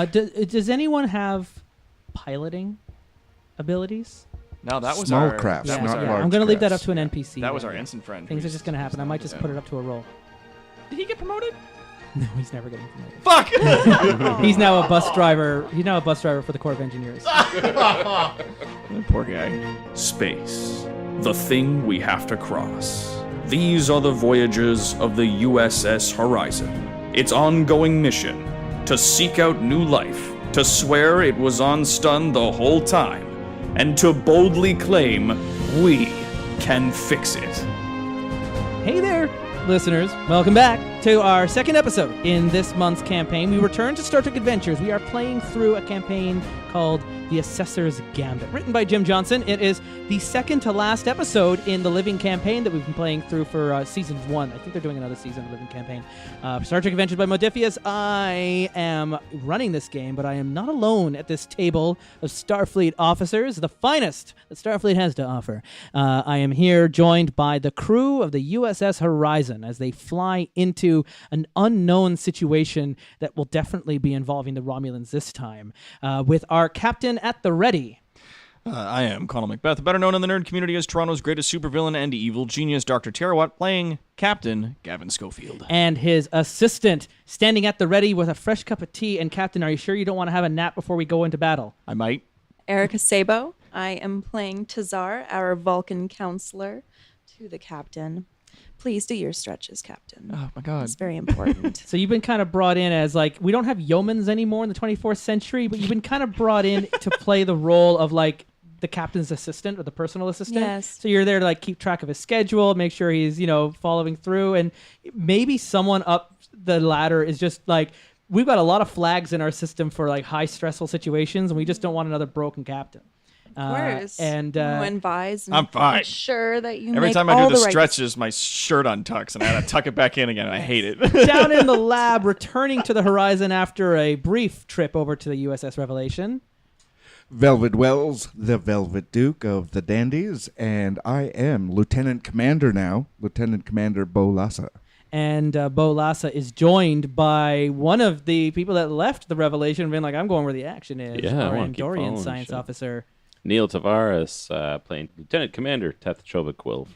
Does anyone have piloting abilities? No, that was Small our... crafts, that was not our- large I'm going to leave that up crafts. to an NPC. That was then. our instant friend. Things are just going to happen. I might just put it up to a roll. Did he get promoted? No, he's never getting promoted. Fuck! He's now a bus driver. He's now a bus driver for the Corps of Engineers. Poor guy. Space, the thing we have to cross. These are the voyages of the U.S.S. Horizon. Its ongoing mission, to seek out new life, to swear it was on stun the whole time, and to boldly claim we can fix it. Hey there, listeners. Welcome back to our second episode in this month's campaign. We return to Star Trek Adventures. We are playing through a campaign called The Assessor's Gambit, written by Jim Johnson. It is the second to last episode in the Living campaign that we've been playing through for season 1. I think they're doing another season of Living campaign. Star Trek Adventures by Modiphius. I am running this game, but I am not alone at this table of Starfleet officers, the finest that Starfleet has to offer. I am here joined by the crew of the U.S.S. Horizon as they fly into an unknown situation that will definitely be involving the Romulans this time, with our captain at the ready. I am Conal Macbeth, better known in the nerd community as Toronto's greatest supervillain and evil genius, Dr. Terawatt, playing Captain Gavin Schofield. And his assistant, standing at the ready with a fresh cup of tea. And Captain, are you sure you don't want to have a nap before we go into battle? I might. Erika Szabo. I am playing Tazar, our Vulcan counselor, to the captain. Please do your stretches, Captain. Oh, my God. It's very important. So you've been kind of brought in as, like, we don't have yeomans anymore in the 24th century, but you've been kind of brought in to play the role of, like, the captain's assistant or the personal assistant. Yes. So you're there to, like, keep track of his schedule, make sure he's, following through. And maybe someone up the ladder is just like, we've got a lot of flags in our system for, like, high stressful situations, and we just don't want another broken captain. Of course. And you advise and I'm fine. ensure that you Every make time I all do the right stretches, my shirt untucks, and I gotta tuck it back in again, and I hate it. down in the lab, returning to the Horizon after a brief trip over to the U.S.S. Revelation. Velvet Wells, the Velvet Duke of the Dandies, and I am Lieutenant Commander now, Lieutenant Commander Bo Lassa. And Bo Lassa is joined by one of the people that left the Revelation and been like, I'm going where the action is. Yeah, I our wanna keep Andorian following science shit. officer. Neil Tavares, playing Lieutenant Commander Teth Chovic-Quill,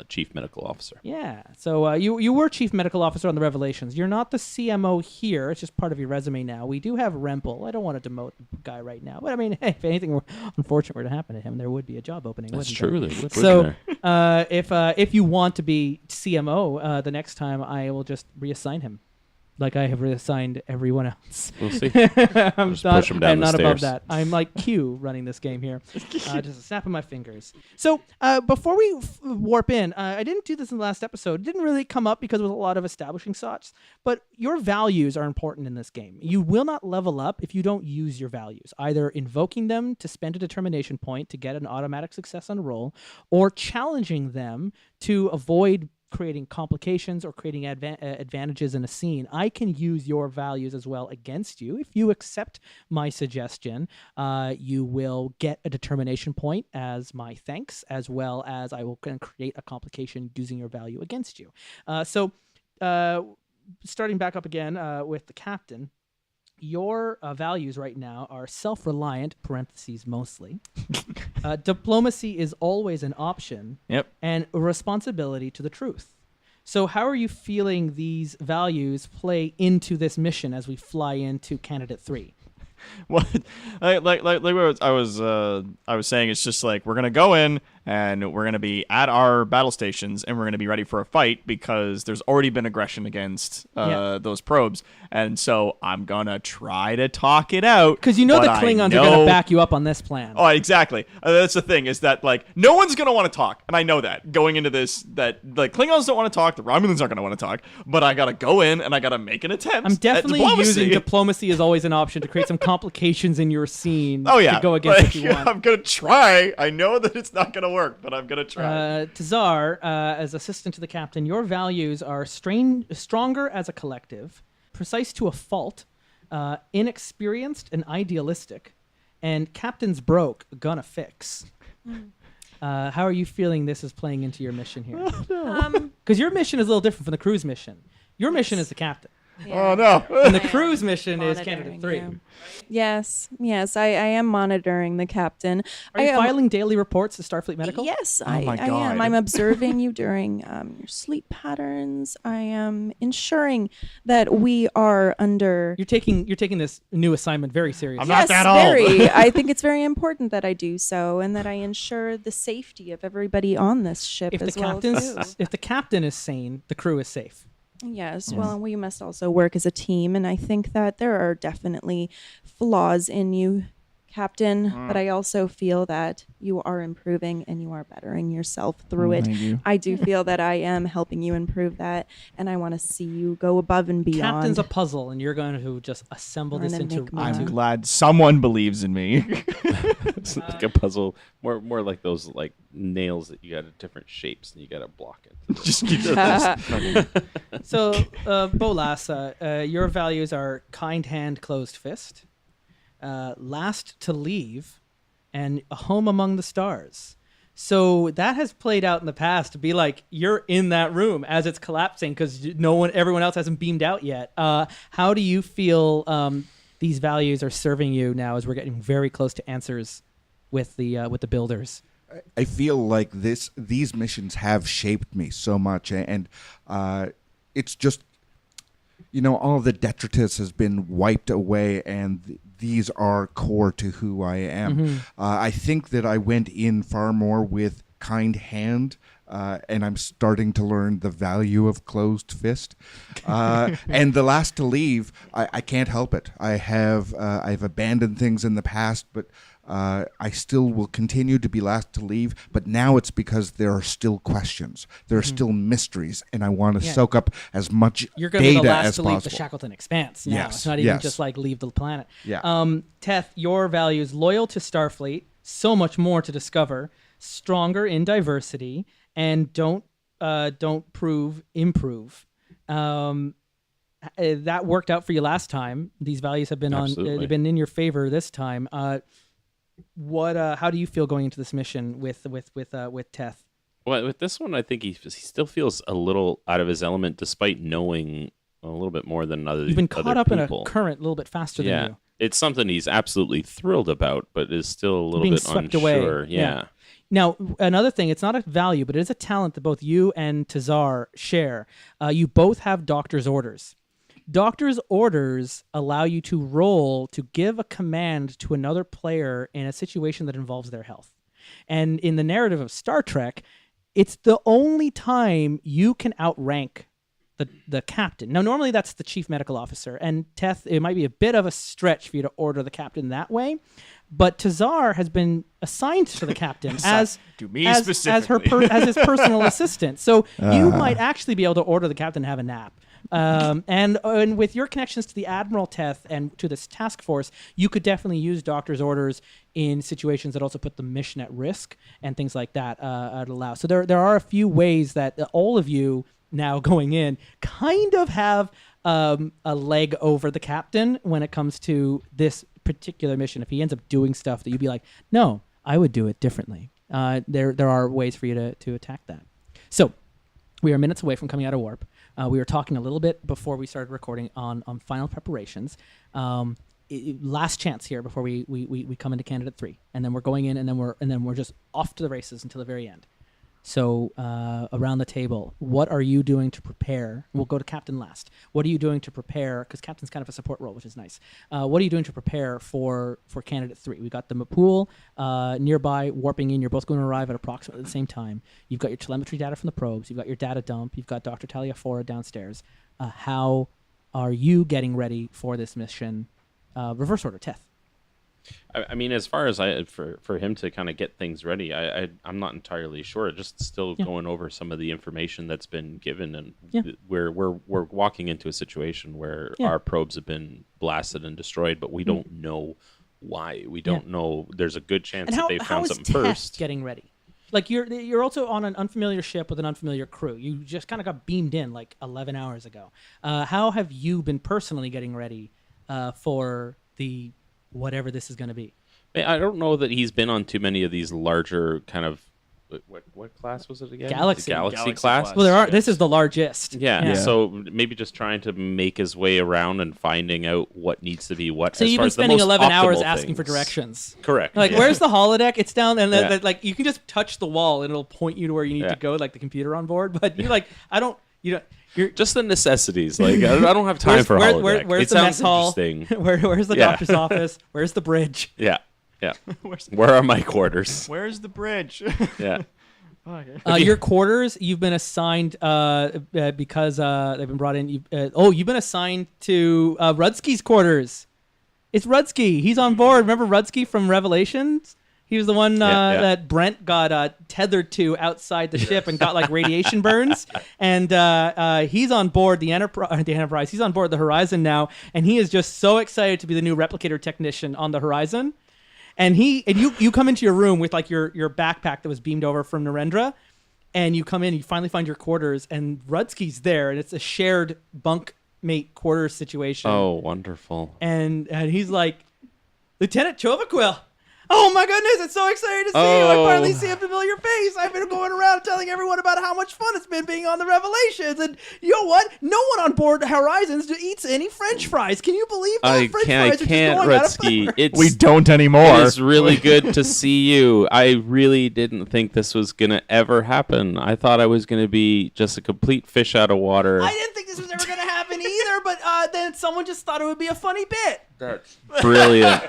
Chief Medical Officer. Yeah. So you were chief medical officer on the Revelations. You're not the CMO here. It's just part of your resume now. We do have Rempel. I don't want to demote the guy right now. But, I mean, hey, if anything unfortunate were to happen to him, there would be a job opening. That's wouldn't true. there? There would So be there. if you want to be CMO, the next time I will just reassign him. Like I have reassigned everyone else. We'll see. I'm Just push him down I'm the not above stairs. that. I'm like Q running this game here. Just a snap of my fingers. So before we warp in, I didn't do this in the last episode. It didn't really come up because there was a lot of establishing shots. But your values are important in this game. You will not level up if you don't use your values, either invoking them to spend a determination point to get an automatic success on a roll, or challenging them to avoid creating complications or creating advantages in a scene. I can use your values as well against you. If you accept my suggestion, you will get a determination point as my thanks, as well as I will create a complication using your value against you. So starting back up again with the captain, your values right now are self-reliant, parentheses mostly. Diplomacy is always an option. Yep. And a responsibility to the truth. So how are you feeling these values play into this mission as we fly into Candidate 3? What? Like what I was saying, it's just like we're gonna go in and we're gonna be at our battle stations and we're gonna be ready for a fight because there's already been aggression against those probes, and so I'm gonna try to talk it out Because you know the Klingons are going to back you up on this plan. Oh, exactly. That's the thing, is that, like, no one's going to want to talk. And I know that going into this, that, like, Klingons don't want to talk. The Romulans aren't going to want to talk. But I got to go in and I got to make an attempt. I'm definitely at diplomacy. using diplomacy as always an option to create some complications in your scene Oh, yeah. to go against Like, what you want. I'm going to try. I know that it's not going to work, but I'm going to try. Tazar, as assistant to the captain, your values are stronger as a collective, precise to a fault, inexperienced and idealistic, and captain's broke, gonna fix. How are you feeling this is playing into your mission here? Because your mission is a little different from the crew's mission. Your mission is the captain. Oh no. And the I am cruise mission is monitoring candidate 3. you. Yes, I am monitoring the captain. Are you I am- filing daily reports to Starfleet Medical? Yes, Oh my I am. God. I'm observing you during your sleep patterns. I am ensuring that we are under. You're taking this new assignment very seriously. I'm not Yes, that old. very. I think it's very important that I do so, and that I ensure the safety of everybody on this ship If the as well captain's too. if the captain is sane, the crew is safe. Yes, well, we must also work as a team, and I think that there are definitely flaws in you, Captain, but I also feel that you are improving and you are bettering yourself through it. Thank you. I do feel that I am helping you improve that, and I want to see you go above and beyond. Captain's a puzzle, and you're going to just assemble An this into. enigma. I'm glad someone believes in me. It's like a puzzle, more like those like nails that you got at different shapes and you got to block it. Just keep So, Bolas, your values are kind hand, closed fist, last to leave, and a home among the stars. So that has played out in the past to be like you're in that room as it's collapsing because everyone else hasn't beamed out yet. How do you feel these values are serving you now as we're getting very close to answers with the builders? I feel like these missions have shaped me so much, and it's just, all the detritus has been wiped away, and these are core to who I am. I think that I went in far more with kind hand, and I'm starting to learn the value of closed fist. And the last to leave, I can't help it. I've abandoned things in the past, but I still will continue to be last to leave, but now it's because there are still questions. There are still mysteries, and I want to soak up as much You're going to be data the last as to possible. leave the Shackleton Expanse now. Yes, It's not even yes. just like leave the planet. Yeah. Teth, your values: loyal to Starfleet, so much more to discover, stronger in diversity, and don't improve. That worked out for you last time. These values have been Absolutely. they've been in your favor this time. How do you feel going into this mission with Teth? Well, with this one, I think he still feels a little out of his element, despite knowing a little bit more than other. You've been caught other up people. in a current a little bit faster Yeah, than you. it's something he's absolutely thrilled about, but is still a little Being bit swept unsure. away. Yeah. Now, another thing, it's not a value, but it is a talent that both you and Tazar share. You both have doctor's orders. Doctor's orders allow you to roll to give a command to another player in a situation that involves their health. And in the narrative of Star Trek, it's the only time you can outrank the captain. Now, normally that's the chief medical officer. And Teth, it might be a bit of a stretch for you to order the captain that way. But Tazar has been assigned to the captain as to me as specifically. as his personal assistant. So you might actually be able to order the captain to have a nap. And with your connections to the Admiral Teth and to this task force, you could definitely use doctor's orders in situations that also put the mission at risk and things like that. Allow. So there are a few ways that all of you now going in kind of have a leg over the captain when it comes to this particular mission. If he ends up doing stuff that you'd be like, no, I would do it differently. There are ways for you to attack that. So we are minutes away from coming out of warp. We were talking a little bit before we started recording on final preparations. Last chance here before we come into candidate 3, and then we're going in, and then we're just off to the races until the very end. So around the table, what are you doing to prepare? We'll go to Captain last. What are you doing to prepare? Because Captain's kind of a support role, which is nice. What are you doing to prepare for candidate 3? We got the Mapool nearby, warping in. You're both going to arrive at approximately the same time. You've got your telemetry data from the probes. You've got your data dump. You've got Dr. Taliaphora downstairs. How are you getting ready for this mission? Reverse order, Teth. I mean, as far as for him to kind of get things ready, I'm not entirely sure. Just still going over some of the information that's been given, and we're walking into a situation where our probes have been blasted and destroyed, but we don't know why. We don't know. There's a good chance that they found something first. Getting ready, like you're also on an unfamiliar ship with an unfamiliar crew. You just kind of got beamed in like 11 hours ago. How have you been personally getting ready for the whatever this is going to be? I don't know that he's been on too many of these larger kind of what class was it again? Galaxy. The Galaxy Galaxy class. class. Well, there are. Yes. This is the largest. Yeah, so maybe just trying to make his way around and finding out what needs to be what. So as you've far been as the spending most 11 hours optimal asking for things. directions. Correct. Like, yeah. where's the holodeck? It's down, and Yeah. like you can just touch the wall and it'll point you to where you need Yeah. to go, like the computer on board. But you like, I don't. You don't. You're. Just the necessities. Like I don't have time for holodeck. Where's it the sounds mess hall? interesting. Where's the Yeah. doctor's office? Where's the bridge? Yeah. Yeah. Where are my quarters? Where's the bridge? Yeah. Your quarters, you've been assigned because they've been brought in. You've been assigned to Rudsky's quarters. It's Rudsky. He's on board. Remember Rudsky from Revelations? He was the one Yeah. that Brent got tethered to outside the ship and got like radiation burns. And he's on board the Enterprise. He's on board the Horizon now, and he is just so excited to be the new replicator technician on the Horizon. And you come into your room with like your backpack that was beamed over from Narendra, and you come in, you finally find your quarters, and Rudsky's there, and it's a shared bunk mate quarters situation. Oh, wonderful. And he's like, Lieutenant Chovaquil. Oh my goodness, it's so exciting to see you. I finally see a familiar face. I've been going around telling everyone about how much fun it's been being on the Revelations. And you know what? No one on board Horizons eats any French fries. Can you believe that? I French can't, fries are just going out of Rutsky. flavor. It's We don't anymore. It is really good to see you. I really didn't think this was gonna ever happen. I thought I was gonna be just a complete fish out of water. I didn't think this was ever going to happen either, but then someone just thought it would be a funny bit. That's brilliant.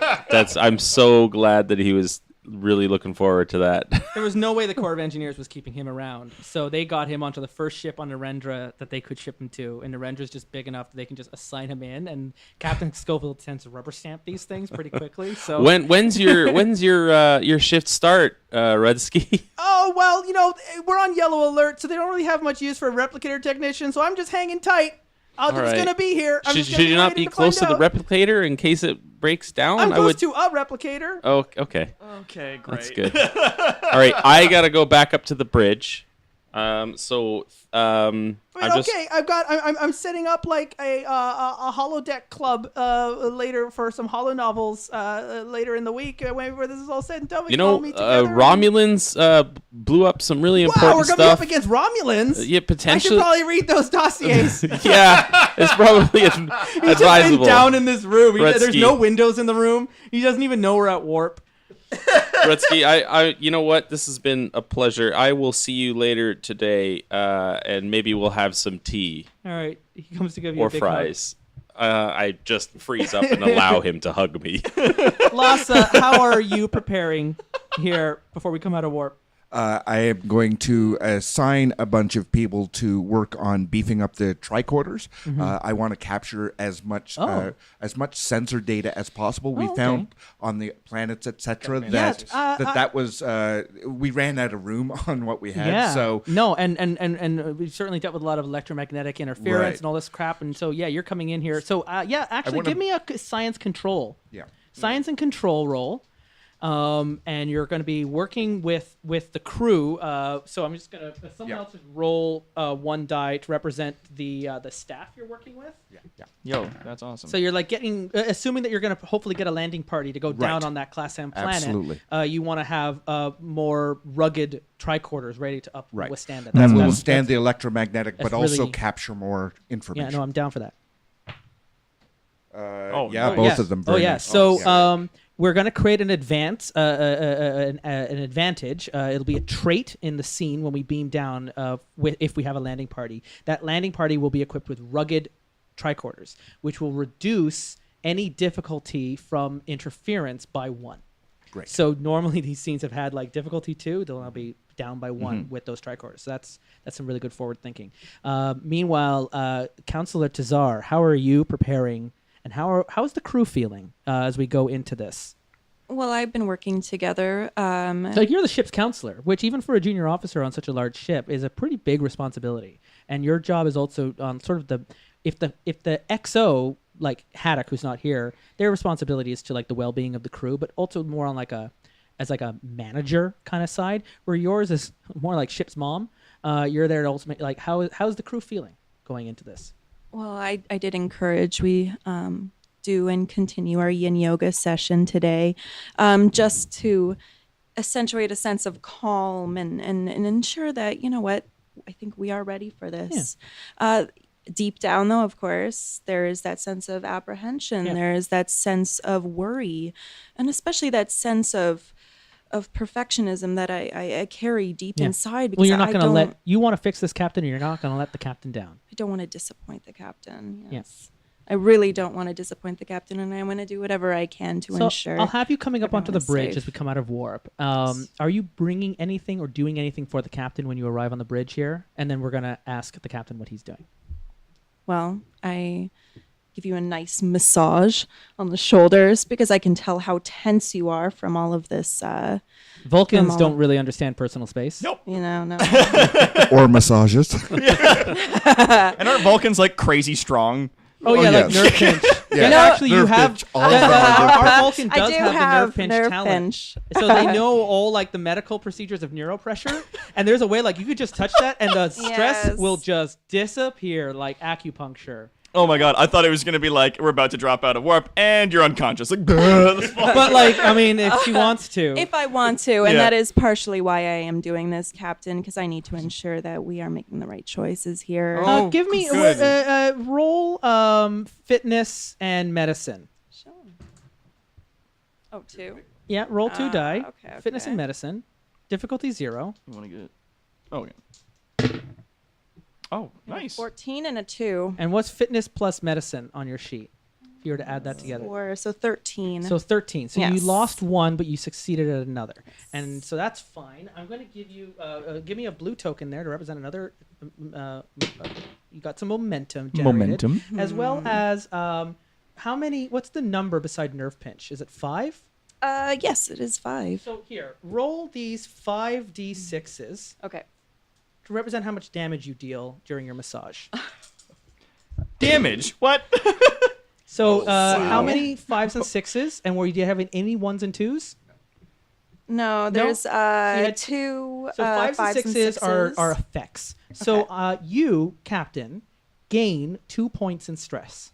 I'm so glad that he was really looking forward to that. There was no way the Corps of Engineers was keeping him around, so they got him onto the first ship on Narendra that they could ship him to, and Narendra's just big enough that they can just assign him in, and Captain Schofield tends to rubber stamp these things pretty quickly. So when's your shift start, Rudsky? oh well, we're on yellow alert, so they don't really have much use for a replicator technician, so I'm just hanging tight. I'm just right. gonna be here. Should you not be close to the replicator in case it breaks down? I'm close to a replicator. Oh, okay. Okay, great. That's good. All right, I gotta go back up to the bridge. I'm I'm setting up like a holodeck club later for some holo novels later in the week where this is all said and done. We can all meet together. Romulans blew up some really important we're gonna be up stuff. against Romulans. Yeah, I potentially. should probably read those dossiers. Yeah, it's probably He's just been advisable. down in this room. There's Rudsky. no windows in the room. He doesn't even know we're at warp. Rudsky, I, you know what? This has been a pleasure. I will see you later today, and maybe we'll have some tea All right, he comes to give you or a big fries. I just freeze up and allow him to hug me. hug. Lassa, how are you preparing here before we come out of warp? I am going to assign a bunch of people to work on beefing up the tricorders. I want to capture as much sensor data as possible. We found on the planets, etc., that was we ran out of room on what we had. Yeah. So no, and we certainly dealt with a lot of electromagnetic interference Right. and all this crap. And so you're coming in here. So actually, wanna- give me a science control. yeah. Science and control roll. And you're going to be working with the crew. So I'm just going to someone else just roll one die to represent the staff you're working with. Yo, that's awesome. So you're like getting, assuming that you're going to hopefully get a landing party to go down on that Class M planet. Absolutely. You want to have more rugged tricorders ready to withstand it. That will That's- withstand the electromagnetic, but that's also really- capture more Yeah, information. no, I'm down for that. Both of them. Very nice. So we're going to create an advance, an advantage. It'll be a trait in the scene when we beam down if we have a landing party. That landing party will be equipped with rugged tricorders, which will reduce any difficulty from interference by 1. Great. So normally these scenes have had like difficulty 2. They'll now be down by 1 with those tricorders. So that's some really good forward thinking. Meanwhile, Counselor Tazar, how are you preparing? And how's the crew feeling as we go into this? Well, I've been working together. So you're the ship's counselor, which even for a junior officer on such a large ship is a pretty big responsibility. And your job is also on sort of if the XO like Haddock, who's not here, their responsibility is to like the well-being of the crew, but also more on like a manager kind of side, where yours is more like ship's mom. You're there to also make, like how's the crew feeling going into this? Well, I did encourage we do and continue our yin yoga session today, just to accentuate a sense of calm and ensure that, you know what, I think we are ready for this. Deep down, though, of course, there is that sense of apprehension. Yeah. There is that sense of worry, and especially that sense of perfectionism that I carry deep inside. Because well, you're not going to let, you want to fix this captain, and you're not going to let the captain down. I don't want to disappoint the captain. Yes. Yes. I really don't want to disappoint the captain, and I want to do whatever I can to ensure. I'll have you coming up onto the everyone is bridge safe. as we come out of warp. Are you bringing anything or doing anything for the captain when you arrive on the bridge here? And then we're going to ask the captain what he's doing. Well, I give you a nice massage on the shoulders because I can tell how tense you are from all of this. Vulcans all- don't really understand personal space. Nope. You know, no. Or massages. And aren't Vulcans like crazy strong? Oh, yeah, like yes. nerve pinch. Yeah. No, actually, you Nerve have pinch, all of them are our Vulcan I does do have the nerve pinch nerve talent, pinch. so they know all like the medical procedures of neuropressure. And there's a way like you could just touch that, and the stress Yes. will just disappear like acupuncture. Oh my god, I thought it was gonna be like we're about to drop out of warp and you're unconscious. Like, the spot. But like, I mean, if she wants to, If I want to, and Yeah. that is partially why I am doing this, Captain, because I need to ensure that we are making the right choices here. Oh. give me good. roll fitness and medicine. Sure. Oh, 2. Yeah, roll 2 die. okay, Fitness okay. and medicine. Difficulty 0. You wanna get? Oh yeah. Oh, nice. 14 and a 2. And what's fitness plus medicine on your sheet? If you were to add that together. 4, so 13. So 13. So you Yes. lost 1, but you succeeded at another. And so that's fine. I'm going to give you, give me a blue token there to represent another, you got some momentum generated. As well as, how many, what's the number beside nerve pinch? Is it 5? Yes, it is 5. So here, roll these 5d6s Okay. to represent how much damage you deal during your massage. Damage? What? So how many 5s and 6s? And were you having any 1s and 2s? No, there's had 2 So 5s and 6s are sixes. effects. So you, Captain, gain 2 points in stress.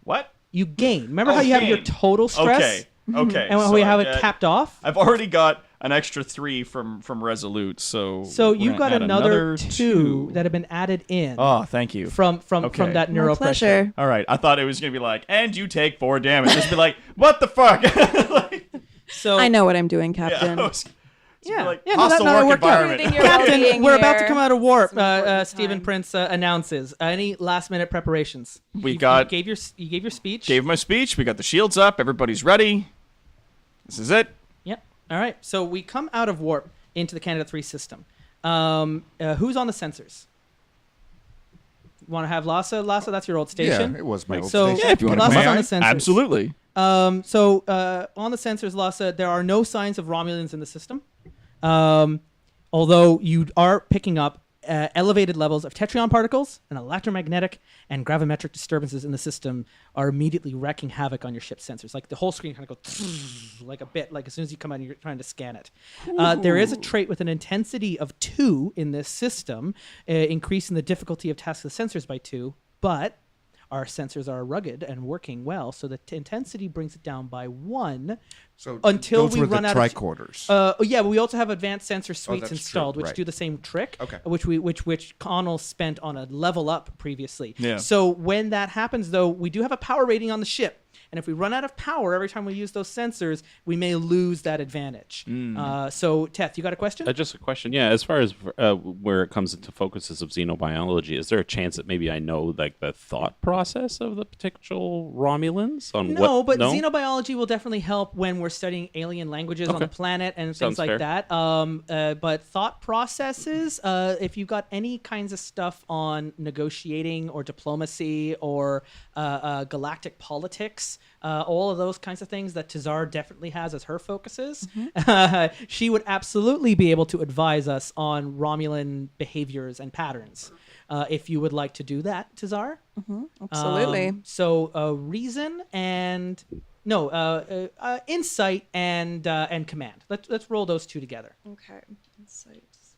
What? You gain. Remember how you have your gain. total stress? Okay. And when so we I have it get- capped off? I've already got an extra 3 from Resolute, so. So we're you've gonna got add another 2 that have been added in Oh, thank you. from Okay. that My neuropressure. pleasure. All right, I thought it was gonna be like, and you take 4 damage. Just be like, what the fuck? Like, So I know what I'm doing, yeah, Captain. Yeah, like, yeah, no, hostile that work worked out. environment. Including your Captain, well-being we're about to here. come out of warp. It's an important Stephen time. Prince announces. Any last minute preparations? You got- gave your speech. Gave my speech. We got the shields up. Everybody's ready. This is it. Yep. All right. So we come out of warp into the Canada 3 system. Who's on the sensors? You want to have Lhasa? Lhasa, that's your old station. Yeah, it was my old So station. Yeah, if you want to Lassa's come on out. the sensors. Absolutely. So on the sensors, Lhasa, there are no signs of Romulans in the system. Although you are picking up elevated levels of tetryon particles and electromagnetic and gravimetric disturbances in the system are immediately wreaking havoc on your ship's sensors. Like the whole screen kind of goes like a bit, like as soon as you come out and you're trying to scan it. There is a trait with an intensity of 2 in this system, increasing the difficulty of tasking the sensors by 2, but our sensors are rugged and working well, so the intensity brings it down by 1 So until those we were run the out tricorders. of. Yeah, but we also have advanced sensor suites that's true, installed, which right. do the same trick. Okay. Which Conal spent on a level up previously. Yeah. So when that happens, though, we do have a power rating on the ship. And if we run out of power every time we use those sensors, we may lose that advantage. So, Teth, you got a question? Just a question. Yeah, as far as where it comes into focuses of xenobiology, is there a chance that maybe I know like the thought process of the potential Romulans on No, what? but xenobiology will definitely help when we're studying alien languages on the planet and things Sounds like fair. that. But thought processes, if you've got any kinds of stuff on negotiating or diplomacy or galactic politics, all of those kinds of things that Tazar definitely has as her focuses, she would absolutely be able to advise us on Romulan behaviors and patterns. If you would like to do that, Tazar. Absolutely. So reason and insight and command. Let's roll those 2 together. Okay. Insights.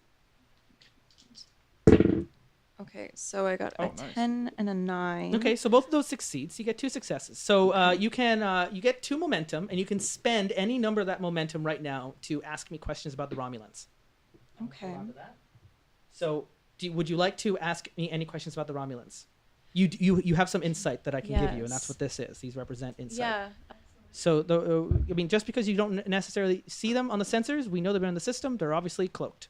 Okay, so I got a nice. 10 and a 9. Okay, so both of those succeeds. You get 2 successes. So you get 2 momentum, and you can spend any number of that momentum right now to ask me questions about the Romulans. Okay. Hold on to that. So would you like to ask me any questions about the Romulans? You have some insight that I can give you, and that's Yes. what this is. These represent insight. Yeah. So just because you don't necessarily see them on the sensors, we know they're in the system. They're obviously cloaked.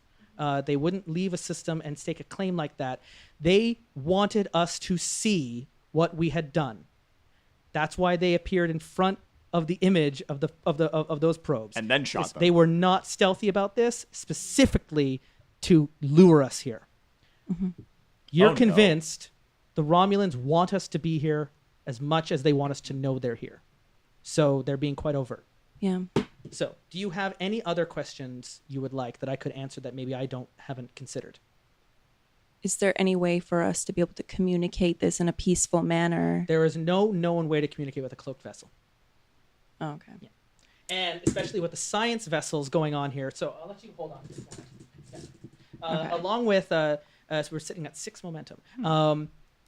They wouldn't leave a system and stake a claim like that. They wanted us to see what we had done. That's why they appeared in front of the image of those probes. And then shot them. They were not stealthy about this, specifically to lure us here. Mm-hmm. You're Oh, no. convinced the Romulans want us to be here as much as they want us to know they're here. So they're being quite overt. Yeah. So, do you have any other questions you would like that I could answer that maybe I haven't considered? Is there any way for us to be able to communicate this in a peaceful manner? There is no known way to communicate with a cloaked vessel. Oh, okay. Yeah. And especially with the science vessels going on here. So, I'll let you hold on. Okay. Along with, so we're sitting at 6 momentum.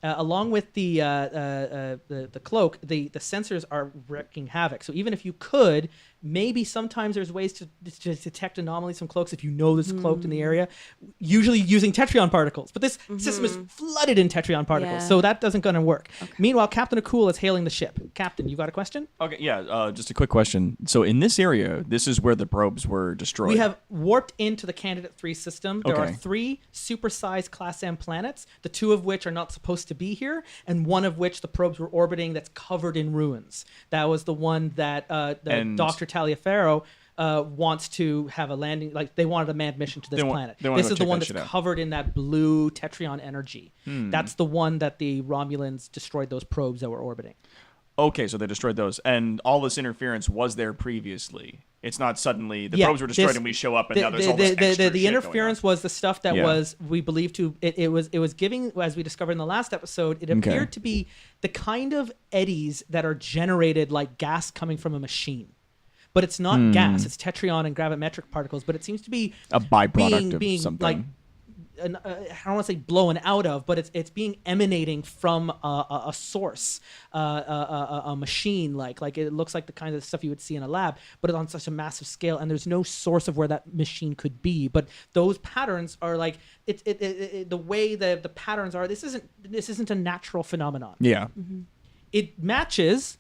Along with the cloak, the sensors are wreaking havoc. So even if you could, maybe sometimes there's ways to detect anomalies from cloaks if you know this is cloaked in the area, usually using tetrion particles. But this system is flooded in tetrion particles, Yeah. so that doesn't going to work. Meanwhile, Captain Akul is hailing the ship. Captain, you got a question? Okay, yeah, just a quick question. So in this area, this is where the probes were destroyed. We have warped into the Candidate 3 system. There are Okay. 3 supersized Class M planets, the 2 of which are not supposed to be here, and one of which the probes were orbiting that's covered in ruins. That was the one that And- Dr. Taliaferro wants to have a landing, like they wanted a manned mission to this planet. they wanna This go is the check one that that's shit out. covered in that blue tetrion energy. That's the one that the Romulans destroyed those probes that were orbiting. Okay, so they destroyed those. And all this interference was there previously. It's not suddenly the Yeah, probes were destroyed this- and we show up and now there's all this extra the shit going interference on. was the stuff that Yeah. was we believe to it was giving, as we discovered in the last episode, it appeared to be the kind of eddies that are generated like gas coming from a machine. But it's not gas, it's tetrion and gravimetric particles, but it seems to be A byproduct being of something. like I don't want to say blown out of, but it's being emanating from a source, a machine like it looks like the kind of stuff you would see in a lab, but on such a massive scale, and there's no source of where that machine could be. But those patterns are like the way the patterns are. This isn't a natural phenomenon. Yeah. It matches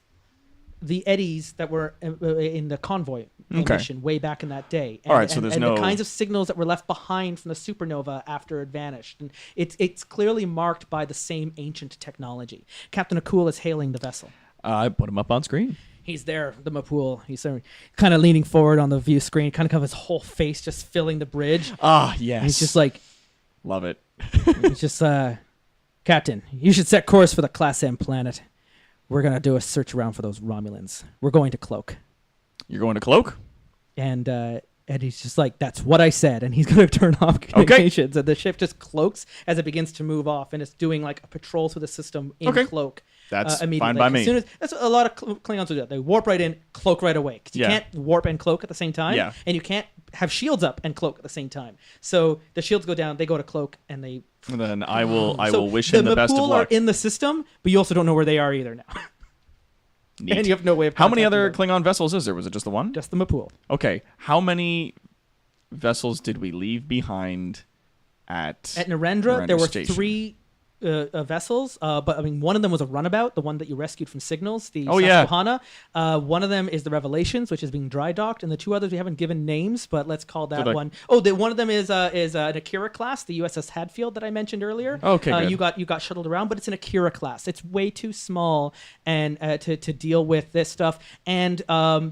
the eddies that were in the convoy mission way back in that day. And, All right, so there's and no- the kinds of signals that were left behind from the supernova after it vanished. And it's clearly marked by the same ancient technology. Captain Akul is hailing the vessel. I put him up on screen. He's there, the Mapul. He's kind of leaning forward on the view screen, kind of his whole face just filling the bridge. Ah, yes. And he's just like, Love it. he's just, Captain, you should set course for the Class M planet. We're going to do a search around for those Romulans. We're going to Cloak. You're going to Cloak? And he's just like, that's what I said. And he's going to turn off communications. And the ship just cloaks as it begins to move off. And it's doing like a patrol through the system in Cloak. That's immediately. fine by me. As soon as, that's a lot of Klingons do that. They warp right in, cloak right away. 'Cause you Yeah. can't warp and cloak at the same time. Yeah. And you can't have shields up and cloak at the same time. So the shields go down, they go to cloak, and they... And then I will So wish him the best of Mapul luck. are in the system, but you also don't know where they are either now. Neat. And you have no way of How many contacting other them. Klingon vessels is there? Was it just the one? Just the Mapul. Okay. How many vessels did we leave behind at At Narendra, there were Station? 3 vessels, but I mean, one of them was a runabout, the one that you rescued from Signals, the Oh, yeah. Susquehanna. One of them is the Revelations, which is being dry docked, and the 2 others we haven't given names, but let's call that like- one. Oh, one of them is an Akira class, the U.S.S. Hadfield that I mentioned earlier. Okay, good. You got shuttled around, but it's an Akira class. It's way too small and to deal with this stuff, and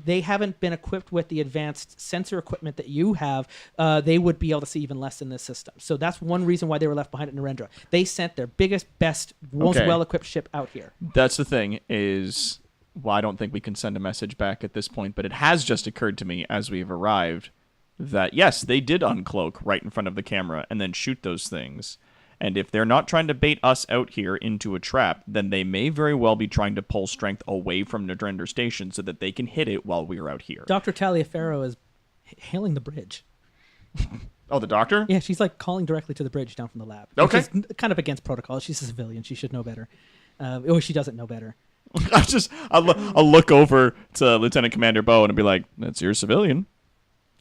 they haven't been equipped with the advanced sensor equipment that you have. They would be able to see even less in this system. So that's one reason why they were left behind at Narendra. They sent their biggest, best, most Okay. well-equipped ship out here. That's the thing is, well, I don't think we can send a message back at this point, but it has just occurred to me as we've arrived that, yes, they did uncloak right in front of the camera and then shoot those things. And if they're not trying to bait us out here into a trap, then they may very well be trying to pull strength away from Narendra Station so that they can hit it while we're out here. Dr. Taliaferro is hailing the bridge. Oh, the doctor? Yeah, she's like calling directly to the bridge down from the lab. Okay. Which is kind of against protocol. She's a civilian. She should know better. Or she doesn't know better. I'll look over to Lieutenant Commander Bo and be like, "That's your civilian.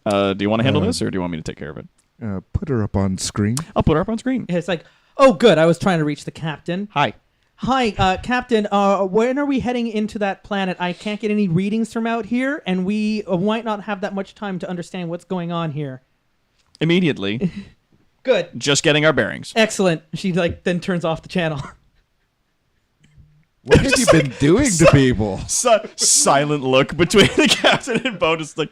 Do you want to handle this, or do you want me to take care of it?" Put her up on screen. I'll put her up on screen. And it's like, oh, good. I was trying to reach the captain. Hi. Hi, Captain. When are we heading into that planet? I can't get any readings from out here, and we might not have that much time to understand what's going on here. Immediately. Good. Just getting our bearings. Excellent. She then turns off the channel. What have you been doing to people? Silent look between the captain and Bo, just like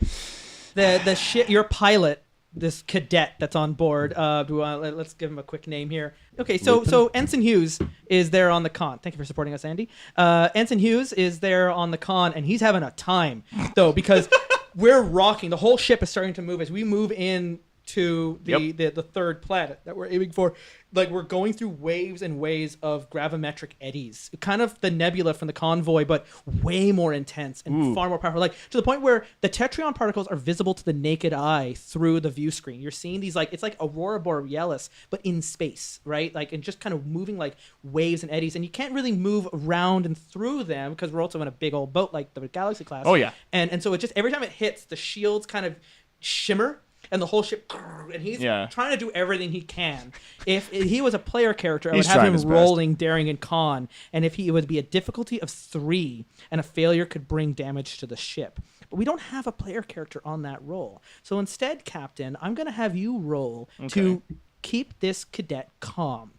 the ship. Your pilot, this cadet that's on board. Let's give him a quick name here. Okay, so Ensign Hughes is there on the con. Thank you for supporting us, Andy. Ensign Hughes is there on the con, and he's having a time though because we're rocking. The whole ship is starting to move as we move in to the third planet that we're aiming for. Like, we're going through waves and waves of gravimetric eddies, kind of the nebula from the convoy, but way more intense and far more powerful. Like, to the point where the tetryon particles are visible to the naked eye through the view screen. You're seeing these, like, it's like aurora borealis, but in space, right? Like, and just kind of moving like waves and eddies, and you can't really move around and through them because we're also in a big old boat like the Galaxy class. Oh yeah. And so it just, every time it hits, the shields kind of shimmer. And the whole ship, and he's trying to do everything he can. If he was a player character, I would have him rolling, daring, and con. And if it would be a difficulty of 3, and a failure could bring damage to the ship. But we don't have a player character on that roll. So instead, Captain, I'm going to have you roll to keep this cadet calm,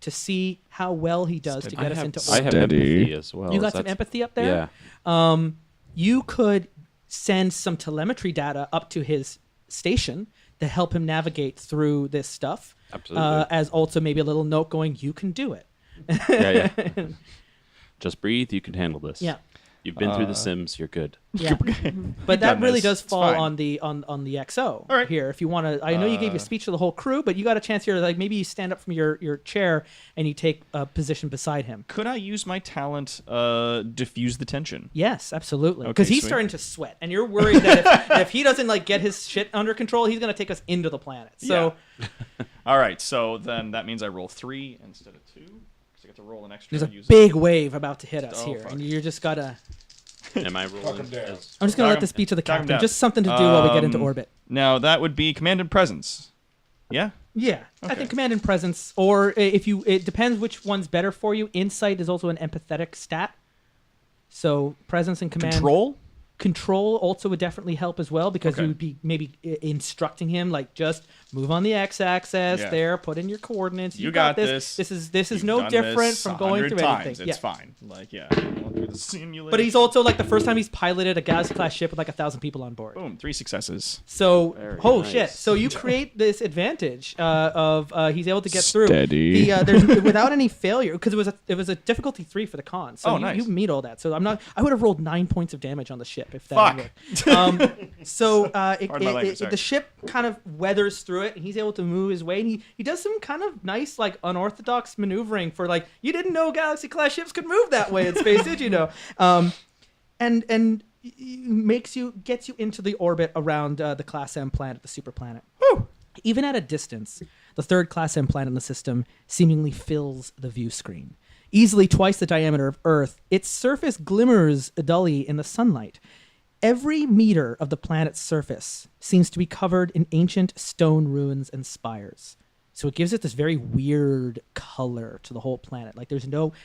to see how well he does to get us into orbit. I have empathy as well. You got some empathy up there? Yeah. You could send some telemetry data up to his station to help him navigate through this stuff. Absolutely. As also maybe a little note going, you can do it. Yeah. Just breathe. You can handle this. Yeah. You've been through the Sims. You're good. Yeah. But that really this. does fall It's on the XO right. here. If you want to, I know you gave a speech to the whole crew, but you got a chance here. Like, maybe you stand up from your chair and you take a position beside him. Could I use my talent, diffuse the tension? Yes, absolutely. Okay, Because he's sweet. starting to sweat, and you're worried that if he doesn't like get his shit under control, he's going to take us into the planet. So, All right, so then that means I roll 3 instead of 2. Because I get to roll an extra. there's a and use big wave about to hit us Oh, here, fuck. and you're just gotta. Am I rolling? as- I'm just gonna let this be to the captain. Just something to do while we get into orbit. Now that would be command and presence. Yeah. Yeah, I Okay. think command and presence, or if you, it depends which one's better for you. Insight is also an empathetic stat, so presence and command. Control also would definitely help as well, because you would be maybe instructing him, like, just move on the x-axis there, put in your coordinates. You got this. This is no different from going through anything. It's fine. Like, going through the simulation. But he's also like the first time he's piloted a Galaxy class ship with like 1,000 people on board. Boom, 3 successes. So, nice. shit. So you create this advantage of he's able to get through. Steady. There's without any failure, because it was a difficulty 3 for the con. So nice. you meet all that. So I would have rolled 9 points of damage on the ship if that worked. The ship kind of weathers through it, and he's able to move his way. And he does some kind of nice, like, unorthodox maneuvering for, like, you didn't know Galaxy class ships could move that way in space, did you know? And gets you into the orbit around the Class M planet, the super planet. Woo! Even at a distance, the third Class M planet in the system seemingly fills the view screen. Easily twice the diameter of Earth, its surface glimmers dully in the sunlight. Every meter of the planet's surface seems to be covered in ancient stone ruins and spires. So it gives it this very weird color to the whole planet. Like, there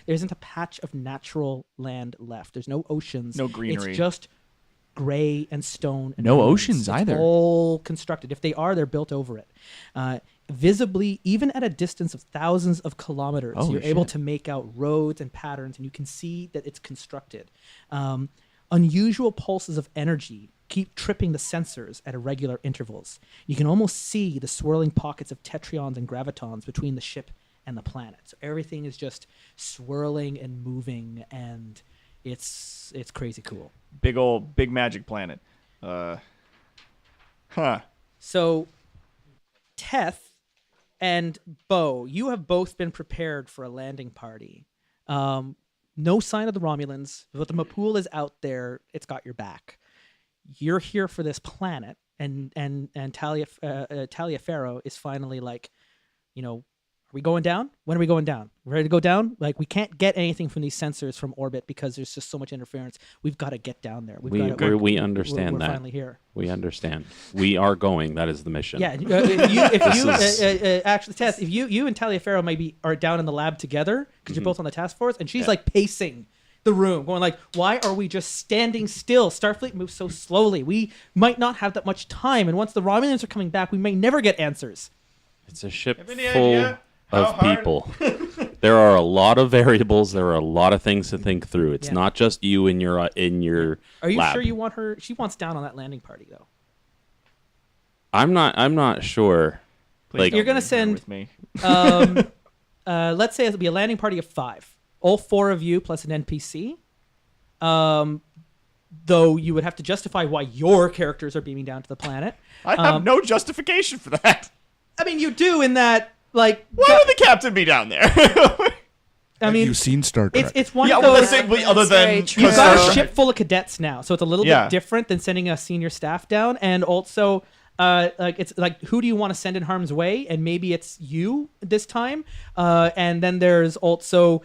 isn't a patch of natural land left. There's no oceans. No greenery. It's just gray and stone. And No ruins. oceans It's either. all constructed. If they are, they're built over it. Visibly, even at a distance of thousands of kilometers, you're able to make out roads and patterns, and you can see that it's constructed. Unusual pulses of energy keep tripping the sensors at irregular intervals. You can almost see the swirling pockets of tetryons and gravitons between the ship and the planet. So everything is just swirling and moving, and it's crazy cool. Big magic planet. So, Teth and Bo, you have both been prepared for a landing party. No sign of the Romulans, but the Mapool is out there. It's got your back. You're here for this planet. and Taliaferro is finally like, are we going down? When are we going down? We're ready to go down? Like, we can't get anything from these sensors from orbit because there's just so much interference. We've got to get down there. We understand we're that. Finally here. We understand. We are going. That is the mission. Yeah. Actually, Tess, if you and Taliaferro maybe are down in the lab together because you're both on the task force, and she's like pacing the room, going like, why are we just standing still? Starfleet moves so slowly. We might not have that much time, and once the Romulans are coming back, we may never get answers. It's a ship full of people. There are a lot of variables. There are a lot of things to think through. It's not just you in your Are you lab. sure you want her? She wants down on that landing party, though. I'm not sure. Please Like, don't You're gonna leave her send- with me. Let's say it'll be a landing party of 5. All 4 of you plus an NPC. Though you would have to justify why your characters are beaming down to the planet. I have no justification for that. I mean, you do in that, like... Why would the captain be down there? I mean, You've seen Star Trek. it's one Yeah, of well, those... that's it, other than That's very You've got true. a ship full of cadets now, so it's a little bit different than sending a senior staff down. And also, it's like, who do you want to send in harm's way? And maybe it's you this time. And then there's also...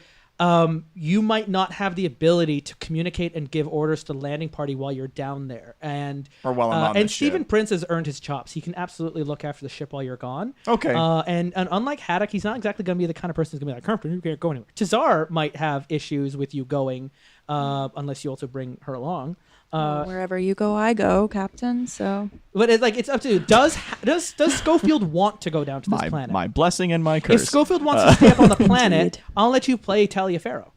you might not have the ability to communicate and give orders to the landing party while you're down there. And Or while I'm on the and Stephen ship. Prince has earned his chops. He can absolutely look after the ship while you're gone. Okay. And unlike Haddock, he's not exactly going to be the kind of person who's going to be like, Captain, you can't go anywhere. Tazar might have issues with you going, unless you also bring her along. Wherever you go, I go, Captain. So But it's up to you. Does Schofield want to go down to this planet? my blessing and my curse. If Schofield wants to stay up on the planet, Indeed. I'll let you play Taliaferro,